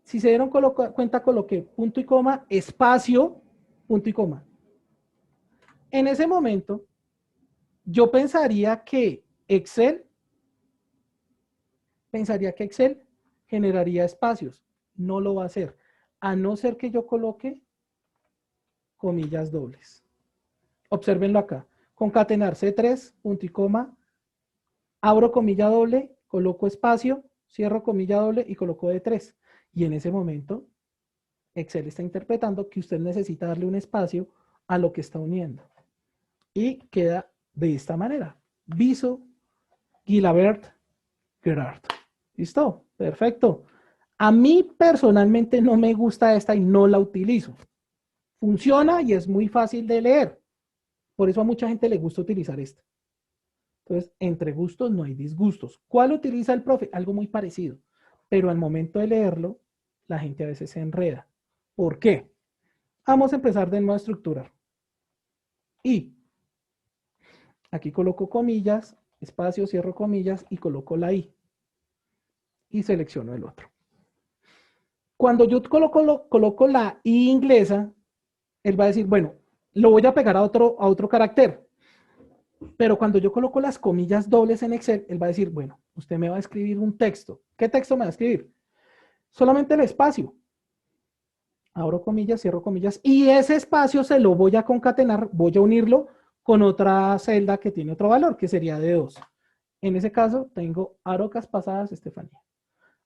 Si se dieron cuenta, coloqué punto y coma, espacio, punto y coma. En ese momento, yo pensaría que Excel generaría espacios. No lo va a hacer, a no ser que yo coloque comillas dobles. Obsérvenlo acá. concatenar C3, punto y coma, abro comilla doble, coloco espacio, cierro comilla doble y coloco D3. Y en ese momento, Excel está interpretando que usted necesita darle un espacio a lo que está uniendo. Y queda de esta manera. Viso, Guilabert, Gerard. ¿Listo? Perfecto. A mí personalmente no me gusta esta y no la utilizo. Funciona y es muy fácil de leer. Por eso a mucha gente le gusta utilizar esta. Entonces, entre gustos no hay disgustos. ¿Cuál utiliza el profe? Algo muy parecido. Pero al momento de leerlo, la gente a veces se enreda. ¿Por qué? Vamos a empezar de nuevo a estructurar. Y aquí coloco comillas, espacio, cierro comillas y coloco la I. Y selecciono el otro. Cuando yo coloco la I inglesa, él va a decir, bueno, lo voy a pegar a otro carácter. Pero cuando yo coloco las comillas dobles en Excel, él va a decir, bueno, usted me va a escribir un texto. ¿Qué texto me va a escribir? Solamente el espacio. Abro comillas, cierro comillas. Y ese espacio se lo voy a concatenar, voy a unirlo con otra celda que tiene otro valor, que sería de 2. En ese caso, tengo arocas pasadas, Estefanía.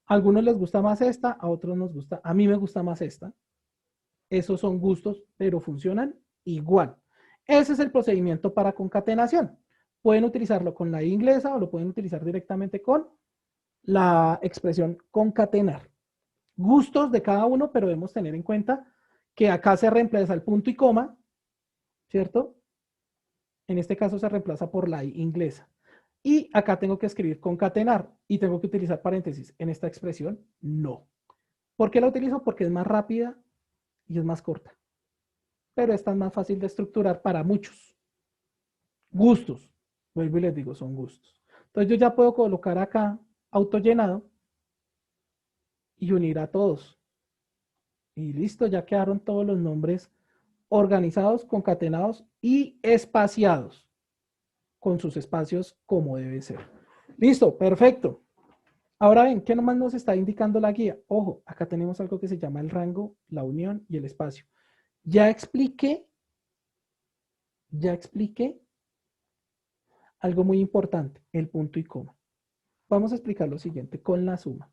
A algunos les gusta más esta, a otros nos gusta, a mí me gusta más esta. Esos son gustos, pero funcionan igual. Ese es el procedimiento para concatenación. Pueden utilizarlo con la I inglesa o lo pueden utilizar directamente con la expresión concatenar. Gustos de cada uno, pero debemos tener en cuenta que acá se reemplaza el punto y coma, ¿cierto? En este caso se reemplaza por la I inglesa. Y acá tengo que escribir concatenar y tengo que utilizar paréntesis. En esta expresión, no. ¿Por qué la utilizo? Porque es más rápida y es más corta. Pero esta es más fácil de estructurar para muchos. Gustos. Vuelvo y les digo, son gustos. Entonces yo ya puedo colocar acá autollenado y unir a todos. Y listo, ya quedaron todos los nombres organizados, concatenados y espaciados con sus espacios como debe ser. Listo, perfecto. Ahora ven, ¿qué nomás nos está indicando la guía? Ojo, acá tenemos algo que se llama el rango, la unión y el espacio. Ya expliqué algo muy importante, el punto y coma. Vamos a explicar lo siguiente con la suma.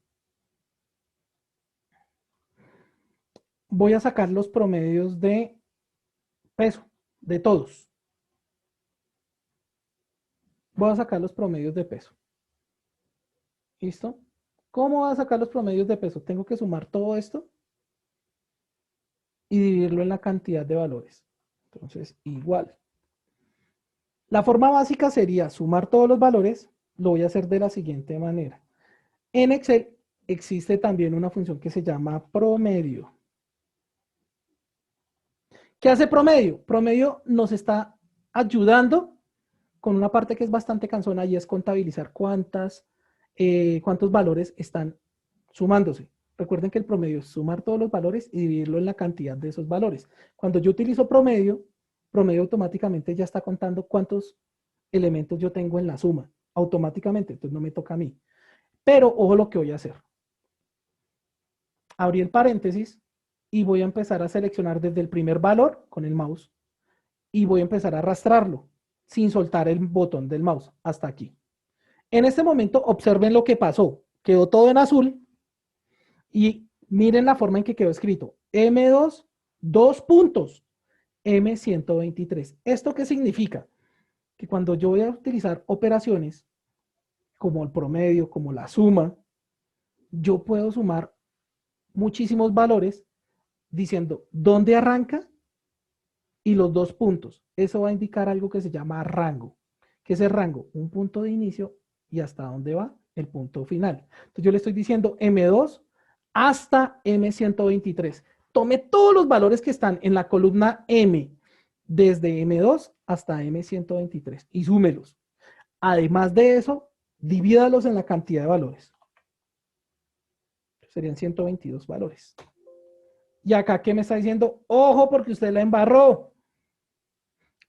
Voy a sacar los promedios de peso, de todos. Voy a sacar los promedios de peso. ¿Listo? ¿Cómo voy a sacar los promedios de peso? Tengo que sumar todo esto y dividirlo en la cantidad de valores. Entonces, igual. La forma básica sería sumar todos los valores. Lo voy a hacer de la siguiente manera. En Excel existe también una función que se llama promedio. ¿Qué hace promedio? Promedio nos está ayudando con una parte que es bastante cansona y es contabilizar cuántos valores están sumándose. Recuerden que el promedio es sumar todos los valores y dividirlo en la cantidad de esos valores. Cuando yo utilizo promedio, promedio automáticamente ya está contando cuántos elementos yo tengo en la suma, automáticamente, entonces no me toca a mí. Pero ojo lo que voy a hacer. Abrí el paréntesis y voy a empezar a seleccionar desde el primer valor con el mouse y voy a empezar a arrastrarlo sin soltar el botón del mouse hasta aquí. En este momento observen lo que pasó. Quedó todo en azul y miren la forma en que quedó escrito. M2, 2 puntos, M123. ¿Esto qué significa? Que cuando yo voy a utilizar operaciones como el promedio, como la suma, yo puedo sumar muchísimos valores diciendo dónde arranca y los 2 puntos. Eso va a indicar algo que se llama rango. ¿Qué es el rango? Un punto de inicio y hasta dónde va el punto final. Entonces yo le estoy diciendo M2 hasta M123. Tome todos los valores que están en la columna M, desde M2 hasta M123 y súmelos. Además de eso, divídalos en la cantidad de valores. Serían 122 valores. Y acá, ¿qué me está diciendo? Ojo, porque usted la embarró.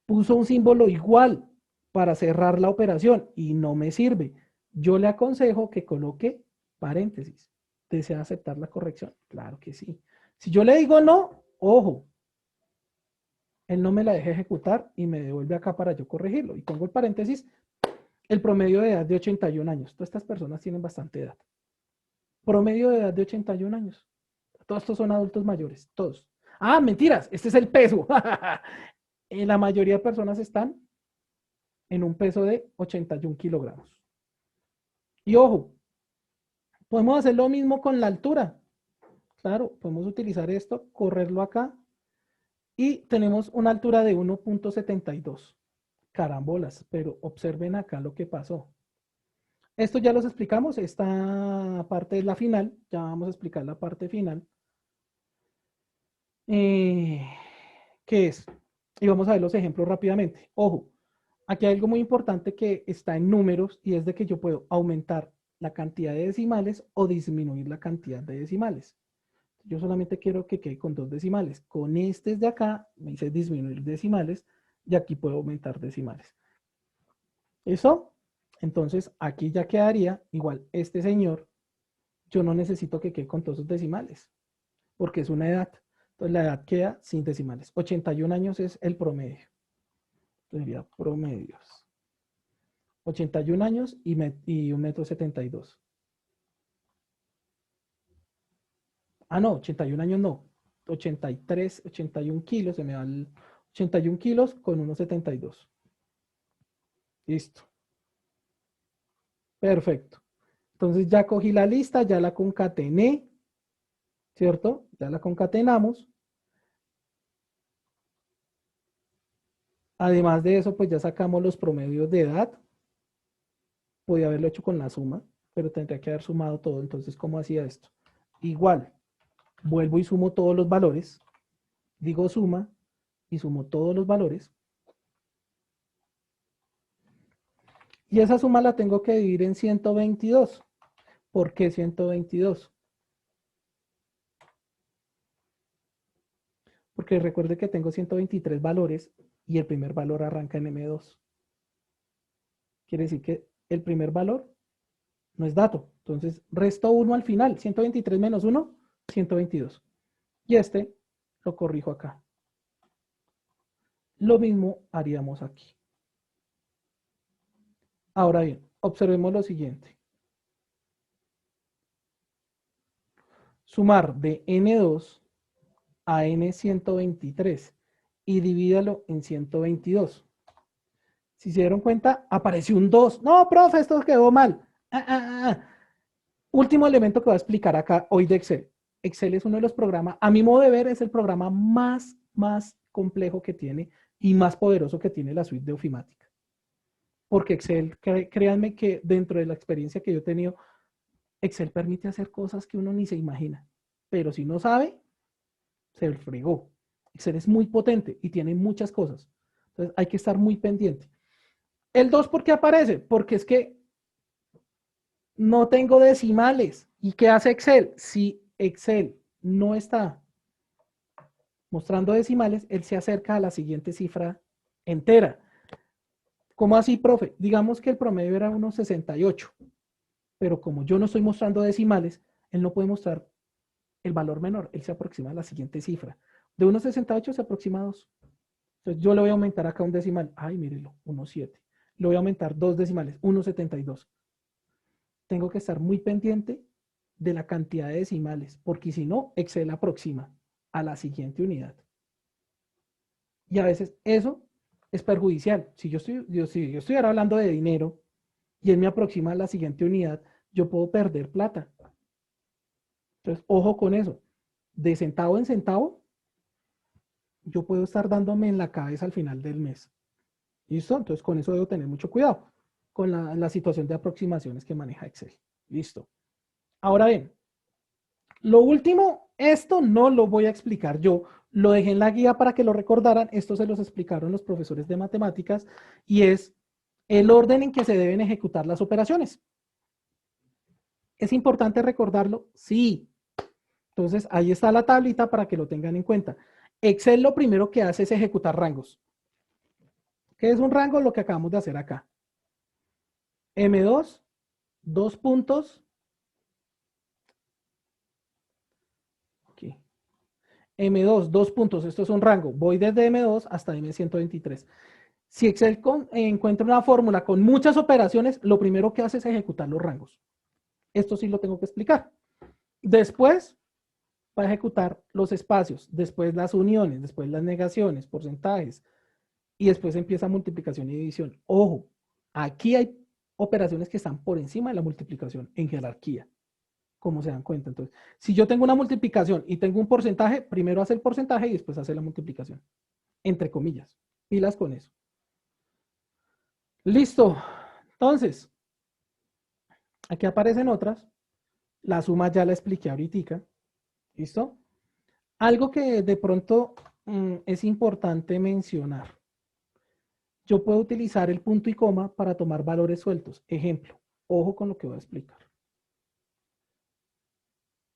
Puso un símbolo igual para cerrar la operación y no me sirve. Yo le aconsejo que coloque paréntesis. ¿Desea aceptar la corrección? Claro que sí. Si yo le digo no, ojo. Él no me la deja ejecutar y me devuelve acá para yo corregirlo. Y pongo el paréntesis, el promedio de edad de 81 años. Todas estas personas tienen bastante edad. Promedio de edad de 81 años. Todos estos son adultos mayores, todos. Ah, mentiras, este es el peso. La mayoría de personas están en un peso de 81 kilogramos. Y ojo, podemos hacer lo mismo con la altura. Claro, podemos utilizar esto, correrlo acá y tenemos una altura de 1.72. Carambolas, pero observen acá lo que pasó. Esto ya los explicamos, esta parte es la final, ya vamos a explicar la parte final. ¿Qué es? Y vamos a ver los ejemplos rápidamente. Ojo, aquí hay algo muy importante que está en números y es de que yo puedo aumentar la cantidad de decimales o disminuir la cantidad de decimales. Yo solamente quiero que quede con 2 decimales. Con este de acá me dice disminuir decimales y aquí puedo aumentar decimales. ¿Eso? Entonces aquí ya quedaría igual este señor. Yo no necesito que quede con todos sus decimales porque es una edad. Entonces la edad queda sin decimales. 81 años es el promedio. Entonces sería promedios. 81 años y 1,72 m. Ah, no, 81 años no. 83, 81 kilos, se me da el 81 kilos con 1,72. Listo. Perfecto. Entonces ya cogí la lista, ya la concatené, ¿cierto? Ya la concatenamos. Además de eso, pues ya sacamos los promedios de edad. Podía haberlo hecho con la suma, pero tendría que haber sumado todo. Entonces, ¿cómo hacía esto? Igual, vuelvo y sumo todos los valores. Digo suma y sumo todos los valores. Y esa suma la tengo que dividir en 122. ¿Por qué 122? Porque recuerde que tengo 123 valores y el primer valor arranca en M2. Quiere decir que el primer valor no es dato. Entonces, resto 1 al final. 123 menos 1, 122. Y este lo corrijo acá. Lo mismo haríamos aquí. Ahora bien, observemos lo siguiente. Sumar de N2 a N123 y divídalo en 122. Si se dieron cuenta, apareció un 2. No, profe, esto quedó mal. Último elemento que voy a explicar acá hoy de Excel. Excel es uno de los programas, a mi modo de ver, es el programa más complejo que tiene y más poderoso que tiene la suite de ofimática. Porque Excel, créanme que dentro de la experiencia que yo he tenido, Excel permite hacer cosas que uno ni se imagina. Pero si no sabe, se fregó. Excel es muy potente y tiene muchas cosas. Entonces hay que estar muy pendiente. El 2, ¿por qué aparece? Porque es que no tengo decimales. ¿Y qué hace Excel? Si Excel no está mostrando decimales, él se acerca a la siguiente cifra entera. ¿Cómo así, profe? Digamos que el promedio era 1,68, pero como yo no estoy mostrando decimales, él no puede mostrar el valor menor, él se aproxima a la siguiente cifra. De 1,68 se aproxima a 2. Entonces yo le voy a aumentar acá un decimal. Ay, mírelo, 1,7. Le voy a aumentar 2 decimales, 1,72. Tengo que estar muy pendiente de la cantidad de decimales, porque si no, Excel aproxima a la siguiente unidad. Y a veces eso es perjudicial. Si yo estuviera hablando de dinero y él me aproxima a la siguiente unidad, yo puedo perder plata. Entonces, ojo con eso. De centavo en centavo, yo puedo estar dándome en la cabeza al final del mes. ¿Listo? Entonces, con eso debo tener mucho cuidado con la situación de aproximaciones que maneja Excel. Listo. Ahora bien, lo último, esto no lo voy a explicar yo, lo dejé en la guía para que lo recordaran, esto se los explicaron los profesores de matemáticas y es el orden en que se deben ejecutar las operaciones. ¿Es importante recordarlo? Sí. Entonces, ahí está la tablita para que lo tengan en cuenta. Excel lo primero que hace es ejecutar rangos. ¿Qué es un rango? Lo que acabamos de hacer acá. M2, 2 puntos. Aquí. M2, 2 puntos, esto es un rango. Voy desde M2 hasta M123. Si Excel encuentra una fórmula con muchas operaciones, lo primero que hace es ejecutar los rangos. Esto sí lo tengo que explicar. Después va a ejecutar los espacios, después las uniones, después las negaciones, porcentajes, y después empieza multiplicación y división. Ojo, aquí hay operaciones que están por encima de la multiplicación en jerarquía, como se dan cuenta. Entonces, si yo tengo una multiplicación y tengo un porcentaje, primero hace el porcentaje y después hace la multiplicación, entre comillas. Pilas con eso. Listo. Entonces, aquí aparecen otras. La suma ya la expliqué ahorita. ¿Listo? Algo que de pronto es importante mencionar. Yo puedo utilizar el punto y coma para tomar valores sueltos. Ejemplo, ojo con lo que voy a explicar.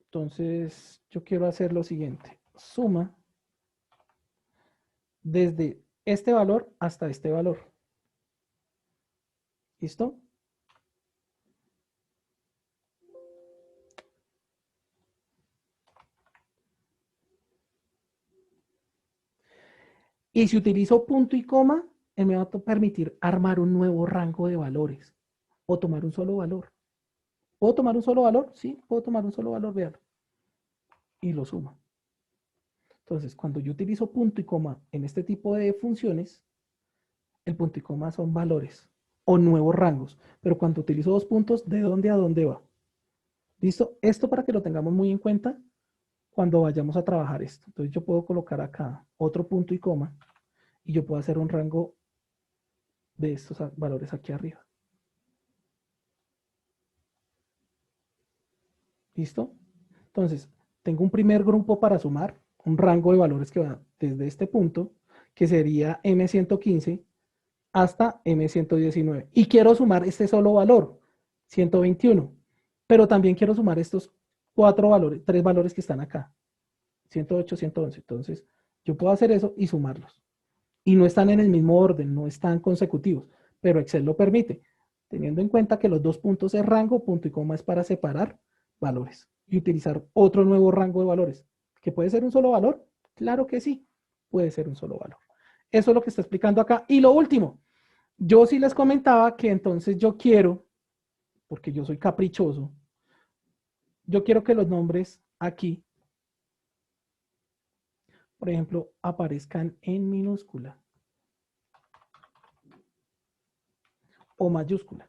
Entonces, yo quiero hacer lo siguiente. Suma desde este valor hasta este valor. ¿Listo? Y si utilizo punto y coma, me va a permitir armar un nuevo rango de valores o tomar un solo valor. ¿Puedo tomar un solo valor? Sí, puedo tomar un solo valor, vean. Y lo suma. Entonces, cuando yo utilizo punto y coma en este tipo de funciones, el punto y coma son valores o nuevos rangos. Pero cuando utilizo 2 puntos, ¿de dónde a dónde va? ¿Listo? Esto para que lo tengamos muy en cuenta cuando vayamos a trabajar esto. Entonces yo puedo colocar acá otro punto y coma y yo puedo hacer un rango de estos valores aquí arriba. ¿Listo? Entonces, tengo un primer grupo para sumar, un rango de valores que va desde este punto, que sería M115 hasta M119. Y quiero sumar este solo valor, 121. Pero también quiero sumar estos 4 valores, 3 valores que están acá, 108, 111. Entonces, yo puedo hacer eso y sumarlos. Y no están en el mismo orden, no están consecutivos, pero Excel lo permite, teniendo en cuenta que los 2 puntos es rango, punto y coma es para separar valores y utilizar otro nuevo rango de valores. ¿Que puede ser un solo valor? Claro que sí, puede ser un solo valor. Eso es lo que está explicando acá. Y lo último, yo sí les comentaba que entonces yo quiero, porque yo soy caprichoso, yo quiero que los nombres aquí, por ejemplo, aparezcan en minúscula o mayúscula.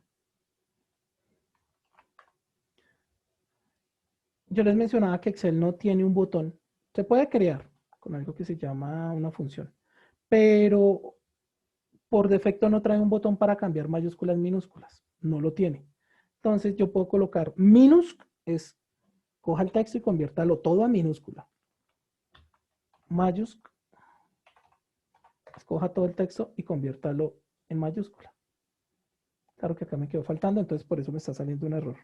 Yo les mencionaba que Excel no tiene un botón. Se puede crear con algo que se llama una función, pero por defecto no trae un botón para cambiar mayúsculas en minúsculas. No lo tiene. Entonces yo puedo colocar minus, es coja el texto y conviértalo todo a minúscula. Mayúscula, escoja todo el texto y conviértalo en mayúscula. Claro que acá me quedó faltando, entonces por eso me está saliendo un error.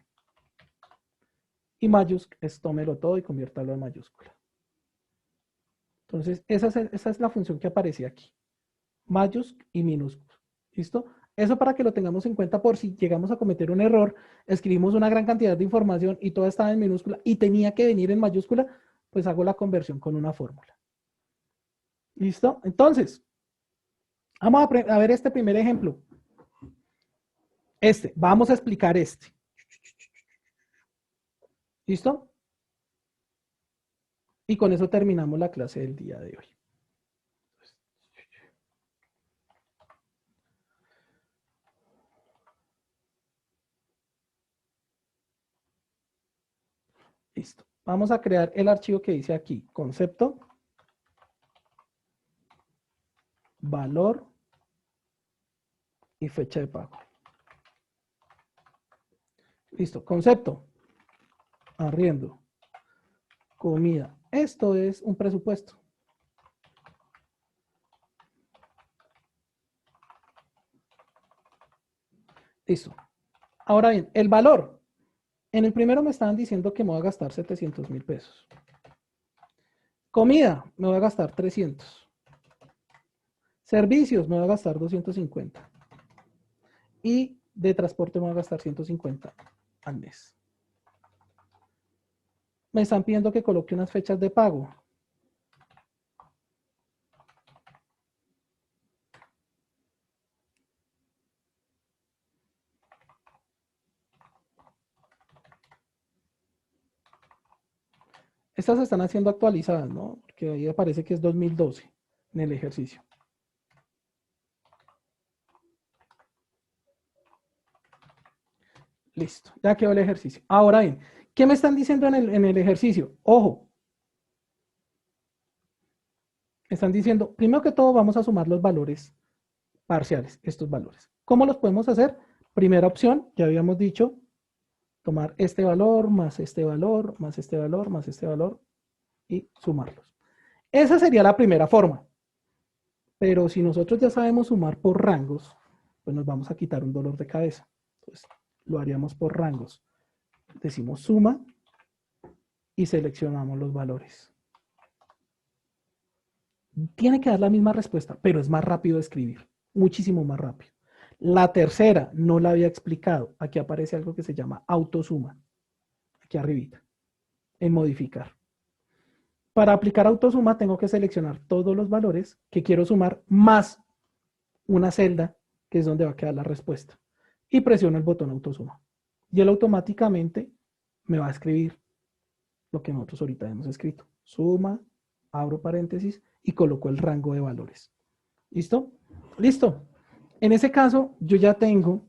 Y mayúscula es tómelo todo y conviértalo en mayúscula. Entonces esa es la función que aparece aquí. Mayúscula y minúscula. ¿Listo? Eso para que lo tengamos en cuenta por si llegamos a cometer un error, escribimos una gran cantidad de información y toda estaba en minúscula y tenía que venir en mayúscula, pues hago la conversión con una fórmula. ¿Listo? Entonces, vamos a ver este primer ejemplo. Vamos a explicar este. ¿Listo? Y con eso terminamos la clase del día de hoy. Listo. Vamos a crear el archivo que dice aquí, concepto, valor y fecha de pago. Listo, concepto, arriendo, comida. Esto es un presupuesto. Listo. Ahora bien, el valor. En el primero me estaban diciendo que me voy a gastar 700.000 pesos. Comida, me voy a gastar 300. Servicios, me voy a gastar 250. Y de transporte me voy a gastar 150 al mes. Me están pidiendo que coloque unas fechas de pago. Estas están haciendo actualizadas, ¿no? Porque ahí aparece que es 2012 en el ejercicio. Listo, ya quedó el ejercicio. Ahora bien, ¿qué me están diciendo en el ejercicio? Ojo, me están diciendo, primero que todo vamos a sumar los valores parciales, estos valores. ¿Cómo los podemos hacer? Primera opción, ya habíamos dicho, tomar este valor, más este valor, más este valor, más este valor y sumarlos. Esa sería la primera forma. Pero si nosotros ya sabemos sumar por rangos, pues nos vamos a quitar un dolor de cabeza. Entonces, lo haríamos por rangos. Decimos suma y seleccionamos los valores. Tiene que dar la misma respuesta, pero es más rápido de escribir, muchísimo más rápido. La tercera no la había explicado. Aquí aparece algo que se llama autosuma, aquí arribita, en modificar. Para aplicar autosuma tengo que seleccionar todos los valores que quiero sumar más una celda, que es donde va a quedar la respuesta. Y presiono el botón autosuma. Y él automáticamente me va a escribir lo que nosotros ahorita hemos escrito. Suma, abro paréntesis y coloco el rango de valores. ¿Listo? Listo. En ese caso, yo ya tengo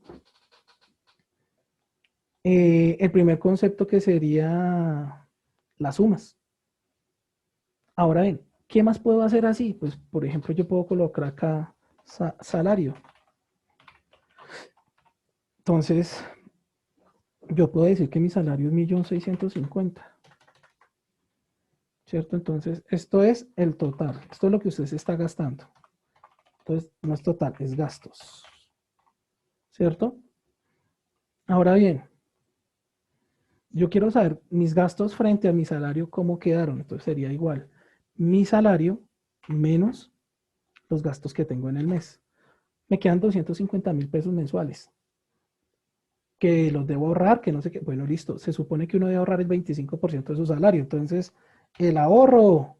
el primer concepto que sería las sumas. Ahora bien, ¿qué más puedo hacer así? Pues, por ejemplo, yo puedo colocar acá salario. Entonces, yo puedo decir que mi salario es 1.650.000. ¿Cierto? Entonces, esto es el total. Esto es lo que usted se está gastando. Entonces, no es total, es gastos. ¿Cierto? Ahora bien, yo quiero saber mis gastos frente a mi salario, cómo quedaron. Entonces, sería igual. Mi salario menos los gastos que tengo en el mes. Me quedan 250.000 pesos mensuales. Que los debo ahorrar, que no sé qué. Bueno, listo. Se supone que uno debe ahorrar el 25% de su salario. Entonces, el ahorro.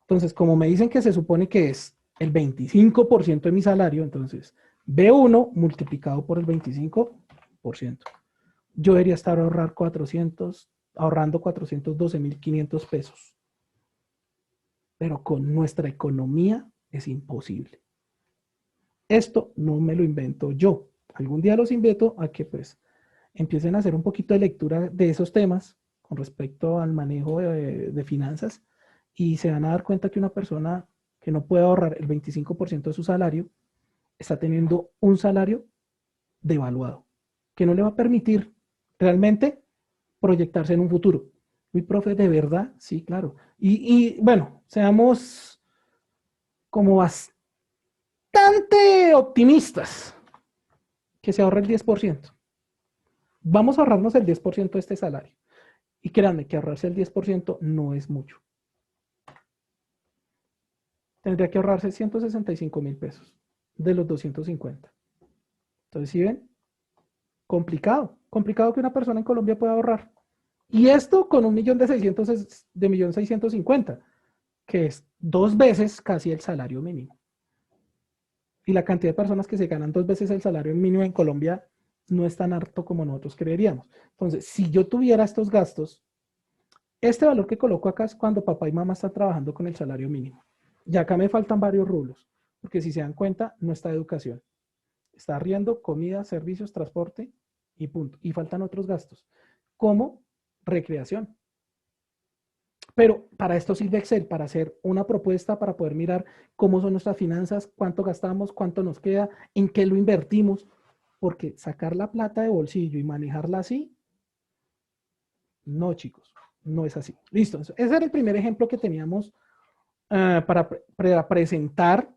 Entonces, como me dicen que se supone que es el 25% de mi salario, entonces B1 multiplicado por el 25%. Yo debería estar ahorrando 412.500 pesos. Pero con nuestra economía es imposible. Esto no me lo invento yo. Algún día los invito a que pues empiecen a hacer un poquito de lectura de esos temas con respecto al manejo de finanzas y se van a dar cuenta que una persona que no puede ahorrar el 25% de su salario está teniendo un salario devaluado, que no le va a permitir realmente proyectarse en un futuro. Mi profe, de verdad, sí, claro. Y bueno, seamos como bastante optimistas, que se ahorre el 10%. Vamos a ahorrarnos el 10% de este salario. Y créanme que ahorrarse el 10% no es mucho. Tendría que ahorrarse 165.000 pesos de los 250. Entonces, ¿sí ven? Complicado. Complicado que una persona en Colombia pueda ahorrar. Y esto con 1.600.000 de 1.650.000, que es 2 veces casi el salario mínimo. Y la cantidad de personas que se ganan 2 veces el salario mínimo en Colombia no es tan alto como nosotros creeríamos. Entonces, si yo tuviera estos gastos, este valor que coloco acá es cuando papá y mamá están trabajando con el salario mínimo. Y acá me faltan varios rublos, porque si se dan cuenta, no está educación. Está arriendo, comida, servicios, transporte y punto. Y faltan otros gastos, como recreación. Pero para esto sirve Excel, para hacer una propuesta, para poder mirar cómo son nuestras finanzas, cuánto gastamos, cuánto nos queda, en qué lo invertimos. Porque sacar la plata de bolsillo y manejarla así, no, chicos, no es así. Listo. Ese era el primer ejemplo que teníamos para presentar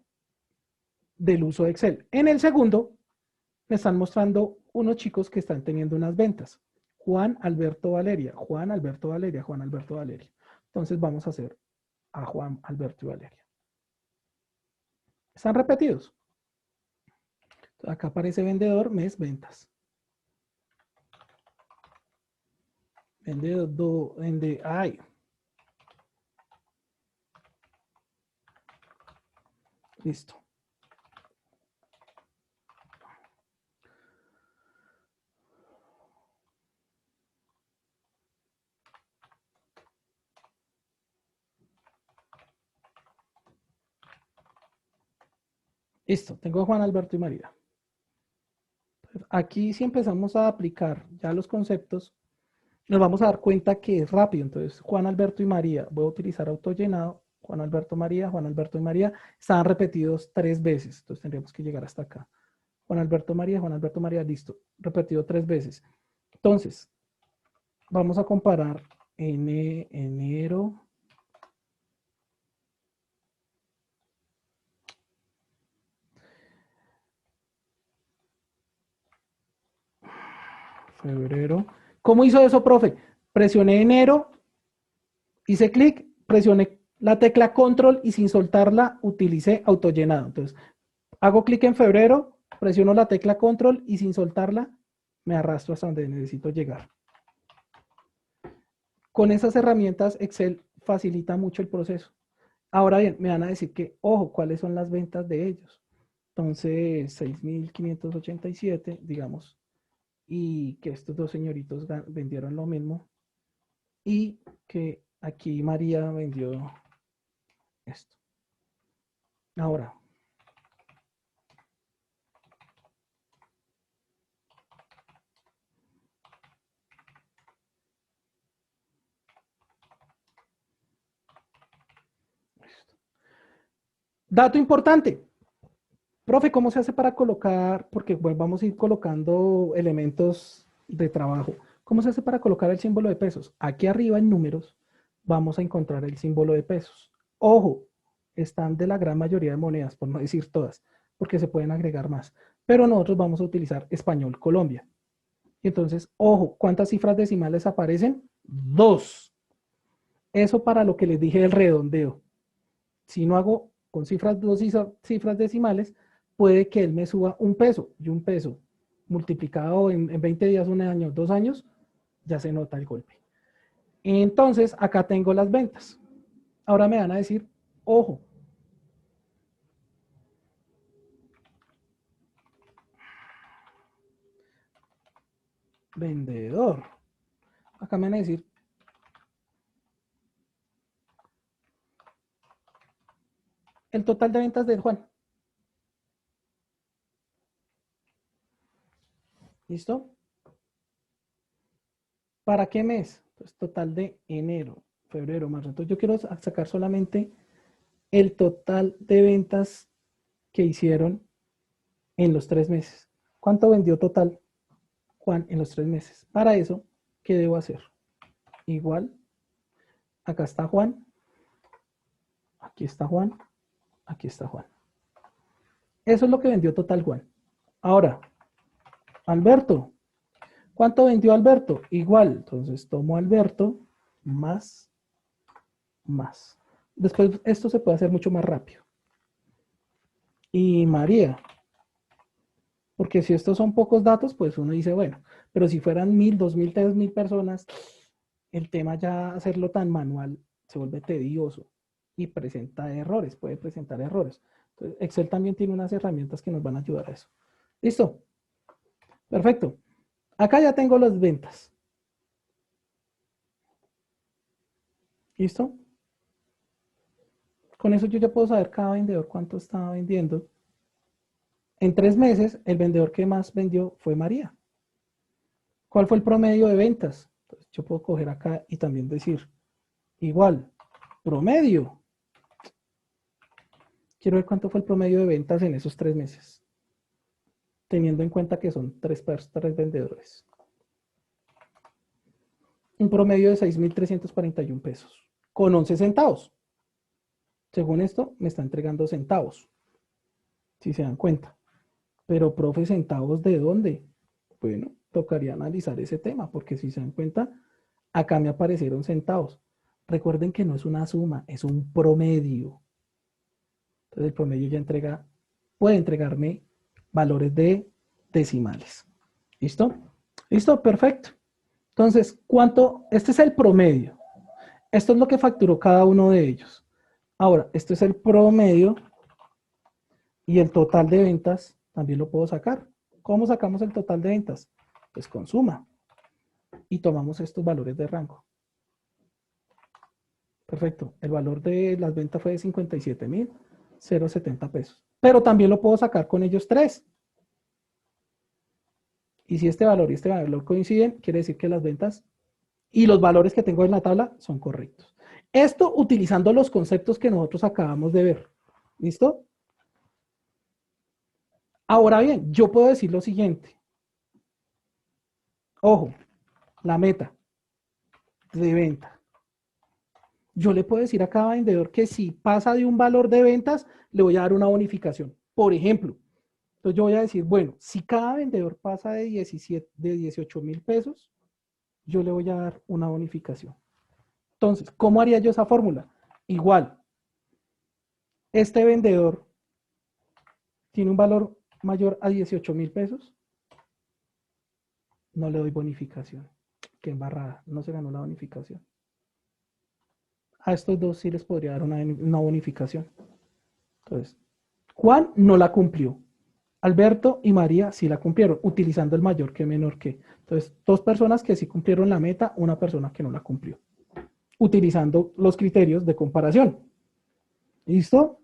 del uso de Excel. En el segundo, me están mostrando unos chicos que están teniendo unas ventas. Juan Alberto Valeria, Juan Alberto Valeria, Juan Alberto Valeria. Entonces vamos a hacer a Juan Alberto y Valeria. Están repetidos. Acá aparece vendedor, mes, ventas. Vendedor, ay. Listo. Listo, tengo a Juan, Alberto y María. Aquí si empezamos a aplicar ya los conceptos, nos vamos a dar cuenta que es rápido. Entonces, Juan, Alberto y María, voy a utilizar autollenado. Juan, Alberto, María, Juan, Alberto y María, estaban repetidos 3 veces. Entonces tendríamos que llegar hasta acá. Juan, Alberto, María, listo. Repetido 3 veces. Entonces, vamos a comparar enero, febrero. ¿Cómo hizo eso, profe? Presioné enero, hice clic, presioné la tecla control y sin soltarla utilicé autollenado. Entonces, hago clic en febrero, presiono la tecla control y sin soltarla me arrastro hasta donde necesito llegar. Con esas herramientas Excel facilita mucho el proceso. Ahora bien, me van a decir que, ojo, ¿cuáles son las ventas de ellos? Entonces, 6.587, digamos, y que estos dos señoritos vendieron lo mismo y que aquí María vendió esto. Ahora, dato importante. Profe, ¿cómo se hace para colocar? Porque bueno, vamos a ir colocando elementos de trabajo. ¿Cómo se hace para colocar el símbolo de pesos? Aquí arriba en números vamos a encontrar el símbolo de pesos. Ojo, están de la gran mayoría de monedas, por no decir todas, porque se pueden agregar más. Pero nosotros vamos a utilizar español Colombia. Entonces, ojo, ¿cuántas cifras decimales aparecen? 2. Eso para lo que les dije del redondeo. Si no hago con cifras, 2 cifras decimales, puede que él me suba un peso y un peso multiplicado en 20 días, un año, 2 años, ya se nota el golpe. Entonces, acá tengo las ventas. Ahora me van a decir, ojo, vendedor. Acá me van a decir, el total de ventas de Juan. ¿Listo? ¿Para qué mes? Pues total de enero, febrero, marzo. Entonces yo quiero sacar solamente el total de ventas que hicieron en los 3 meses. ¿Cuánto vendió total Juan en los 3 meses? Para eso, ¿qué debo hacer? Igual, acá está Juan, aquí está Juan, aquí está Juan. Eso es lo que vendió total Juan. Ahora, Alberto, ¿cuánto vendió Alberto? Igual, entonces tomo Alberto más. Después esto se puede hacer mucho más rápido. Y María, porque si estos son pocos datos, pues uno dice, bueno, pero si fueran 1.000, 2.000, 3.000 personas, el tema ya hacerlo tan manual se vuelve tedioso y presenta errores, puede presentar errores. Entonces, Excel también tiene unas herramientas que nos van a ayudar a eso. ¿Listo? Perfecto. Acá ya tengo las ventas. ¿Listo? Con eso yo ya puedo saber cada vendedor cuánto estaba vendiendo. En 3 meses, el vendedor que más vendió fue María. ¿Cuál fue el promedio de ventas? Entonces, yo puedo coger acá y también decir, igual, promedio. Quiero ver cuánto fue el promedio de ventas en esos 3 meses, teniendo en cuenta que son tres vendedores. Un promedio de 6.341 pesos, con 11 centavos. Según esto, me está entregando centavos, si se dan cuenta. Pero, profe, ¿centavos de dónde? Bueno, tocaría analizar ese tema, porque si se dan cuenta, acá me aparecieron centavos. Recuerden que no es una suma, es un promedio. Entonces el promedio ya puede entregarme valores de decimales. ¿Listo? ¿Listo? Perfecto. Entonces, ¿cuánto? Este es el promedio. Esto es lo que facturó cada uno de ellos. Ahora, este es el promedio y el total de ventas también lo puedo sacar. ¿Cómo sacamos el total de ventas? Pues con suma. Y tomamos estos valores de rango. Perfecto. El valor de las ventas fue de 57.070 pesos. pero también lo puedo sacar con ellos tres. Y si este valor y este valor coinciden, quiere decir que las ventas y los valores que tengo en la tabla son correctos. Esto utilizando los conceptos que nosotros acabamos de ver. ¿Listo? Ahora bien, yo puedo decir lo siguiente. Ojo, la meta de venta. Yo le puedo decir a cada vendedor que si pasa de un valor de ventas, le voy a dar una bonificación. Por ejemplo, entonces yo voy a decir, bueno, si cada vendedor pasa de 18,000 pesos, yo le voy a dar una bonificación. Entonces, ¿cómo haría yo esa fórmula? Igual, este vendedor tiene un valor mayor a 18,000 pesos, no le doy bonificación. Qué embarrada, no se ganó la bonificación. A estos dos sí les podría dar una bonificación. Entonces, Juan no la cumplió. Alberto y María sí la cumplieron, utilizando el mayor que menor que. Entonces, dos personas que sí cumplieron la meta, una persona que no la cumplió, utilizando los criterios de comparación. ¿Listo?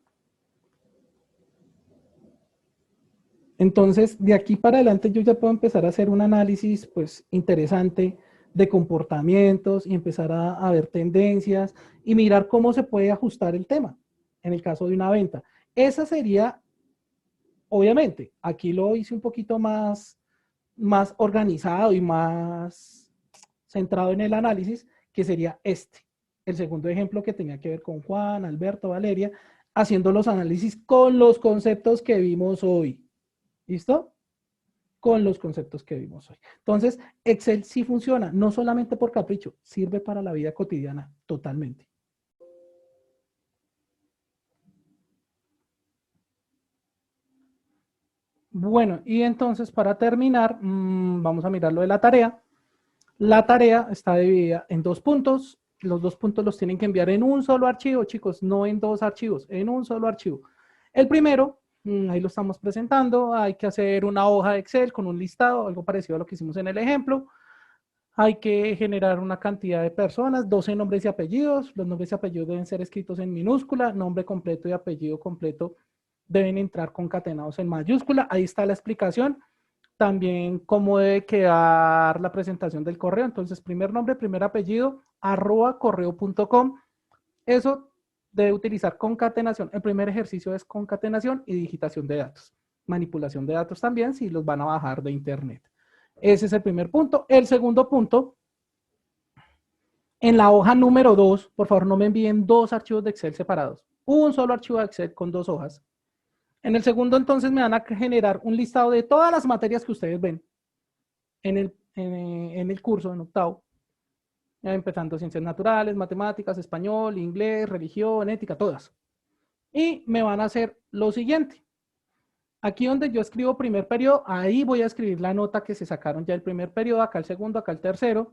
Entonces, de aquí para adelante yo ya puedo empezar a hacer un análisis pues interesante de comportamientos y empezar a ver tendencias y mirar cómo se puede ajustar el tema en el caso de una venta. Esa sería, obviamente, aquí lo hice un poquito más organizado y más centrado en el análisis, que sería este. El segundo ejemplo que tenía que ver con Juan, Alberto, Valeria, haciendo los análisis con los conceptos que vimos hoy. ¿Listo? Con los conceptos que vimos hoy. Entonces, Excel sí funciona, no solamente por capricho, sirve para la vida cotidiana totalmente. Bueno, y entonces para terminar, vamos a mirar lo de la tarea. La tarea está dividida en dos puntos. Los dos puntos los tienen que enviar en un solo archivo, chicos, no en dos archivos, en un solo archivo. El primero, ahí lo estamos presentando, hay que hacer una hoja de Excel con un listado, algo parecido a lo que hicimos en el ejemplo. Hay que generar una cantidad de personas, 12 nombres y apellidos. Los nombres y apellidos deben ser escritos en minúscula, nombre completo y apellido completo deben entrar concatenados en mayúscula. Ahí está la explicación. También cómo debe quedar la presentación del correo. Entonces, primer nombre, primer apellido, @correo.com. Eso debe utilizar concatenación. El primer ejercicio es concatenación y digitación de datos. Manipulación de datos también si los van a bajar de internet. Ese es el primer punto. El segundo punto, en la hoja número 2, por favor no me envíen dos archivos de Excel separados. Un solo archivo de Excel con dos hojas. En el segundo, entonces, me van a generar un listado de todas las materias que ustedes ven en el curso, en octavo, empezando ciencias naturales, matemáticas, español, inglés, religión, ética, todas. Y me van a hacer lo siguiente. Aquí donde yo escribo primer periodo, ahí voy a escribir la nota que se sacaron ya el primer periodo, acá el segundo, acá el tercero,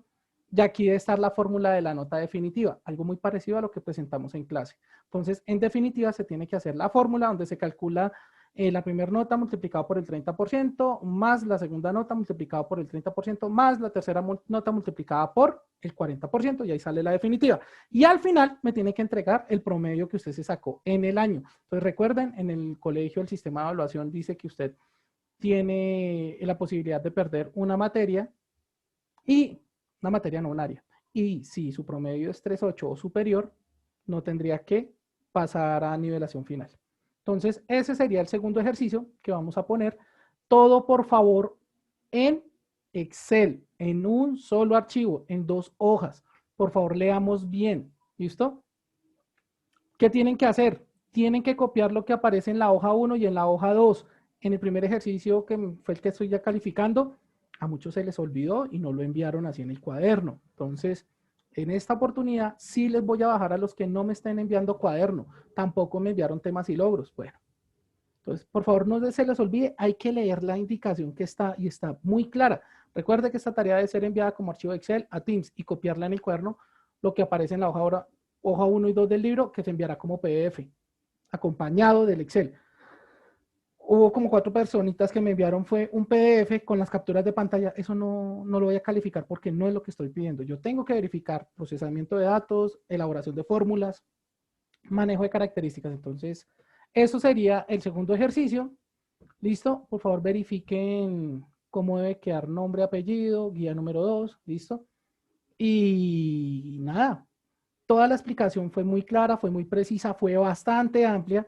y aquí debe estar la fórmula de la nota definitiva, algo muy parecido a lo que presentamos en clase. Entonces, en definitiva, se tiene que hacer la fórmula donde se calcula la primera nota multiplicada por el 30%, más la segunda nota multiplicada por el 30%, más la tercera nota multiplicada por el 40%, y ahí sale la definitiva. Y al final me tiene que entregar el promedio que usted se sacó en el año. Entonces recuerden, en el colegio el sistema de evaluación dice que usted tiene la posibilidad de perder una materia no un área. Y si su promedio es 3.8 o superior, no tendría que pasar a nivelación final. Entonces, ese sería el segundo ejercicio que vamos a poner. Todo, por favor, en Excel, en un solo archivo, en dos hojas. Por favor, leamos bien. ¿Listo? ¿Qué tienen que hacer? Tienen que copiar lo que aparece en la hoja 1 y en la hoja 2. En el primer ejercicio, que fue el que estoy ya calificando, a muchos se les olvidó y no lo enviaron así en el cuaderno. Entonces, en esta oportunidad sí les voy a bajar a los que no me estén enviando cuaderno. Tampoco me enviaron temas y logros. Bueno, entonces, por favor, no se les olvide, hay que leer la indicación que está y está muy clara. Recuerde que esta tarea debe ser enviada como archivo Excel a Teams y copiarla en el cuaderno, lo que aparece en la hoja 1 y 2 del libro, que se enviará como PDF, acompañado del Excel. Hubo como 4 personitas que me enviaron fue un PDF con las capturas de pantalla. Eso no lo voy a calificar porque no es lo que estoy pidiendo. Yo tengo que verificar procesamiento de datos, elaboración de fórmulas, manejo de características. Entonces, Eso sería el segundo ejercicio. ¿Listo? Por favor, verifiquen cómo debe quedar nombre, apellido, guía número 2. ¿Listo? Y nada, toda la explicación fue muy clara, fue muy precisa, fue bastante amplia,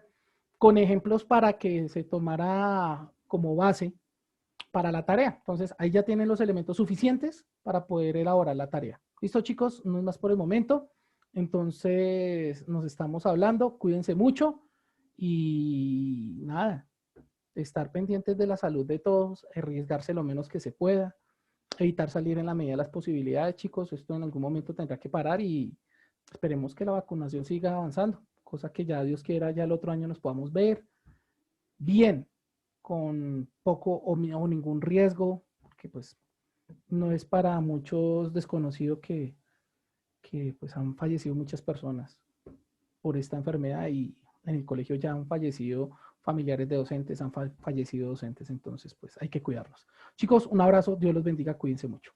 con ejemplos para que se tomara como base para la tarea. Entonces, ahí ya tienen los elementos suficientes para poder elaborar la tarea. ¿Listo, chicos? No es más por el momento. Entonces, nos estamos hablando. Cuídense mucho y nada, estar pendientes de la salud de todos, arriesgarse lo menos que se pueda, evitar salir en la medida de las posibilidades, chicos. Esto en algún momento tendrá que parar y esperemos que la vacunación siga avanzando, cosa que ya Dios quiera, ya el otro año nos podamos ver bien, con poco o ningún riesgo, porque pues no es para muchos desconocido que pues han fallecido muchas personas por esta enfermedad y en el colegio ya han fallecido familiares de docentes, han fallecido docentes, entonces pues hay que cuidarlos. Chicos, un abrazo, Dios los bendiga, cuídense mucho.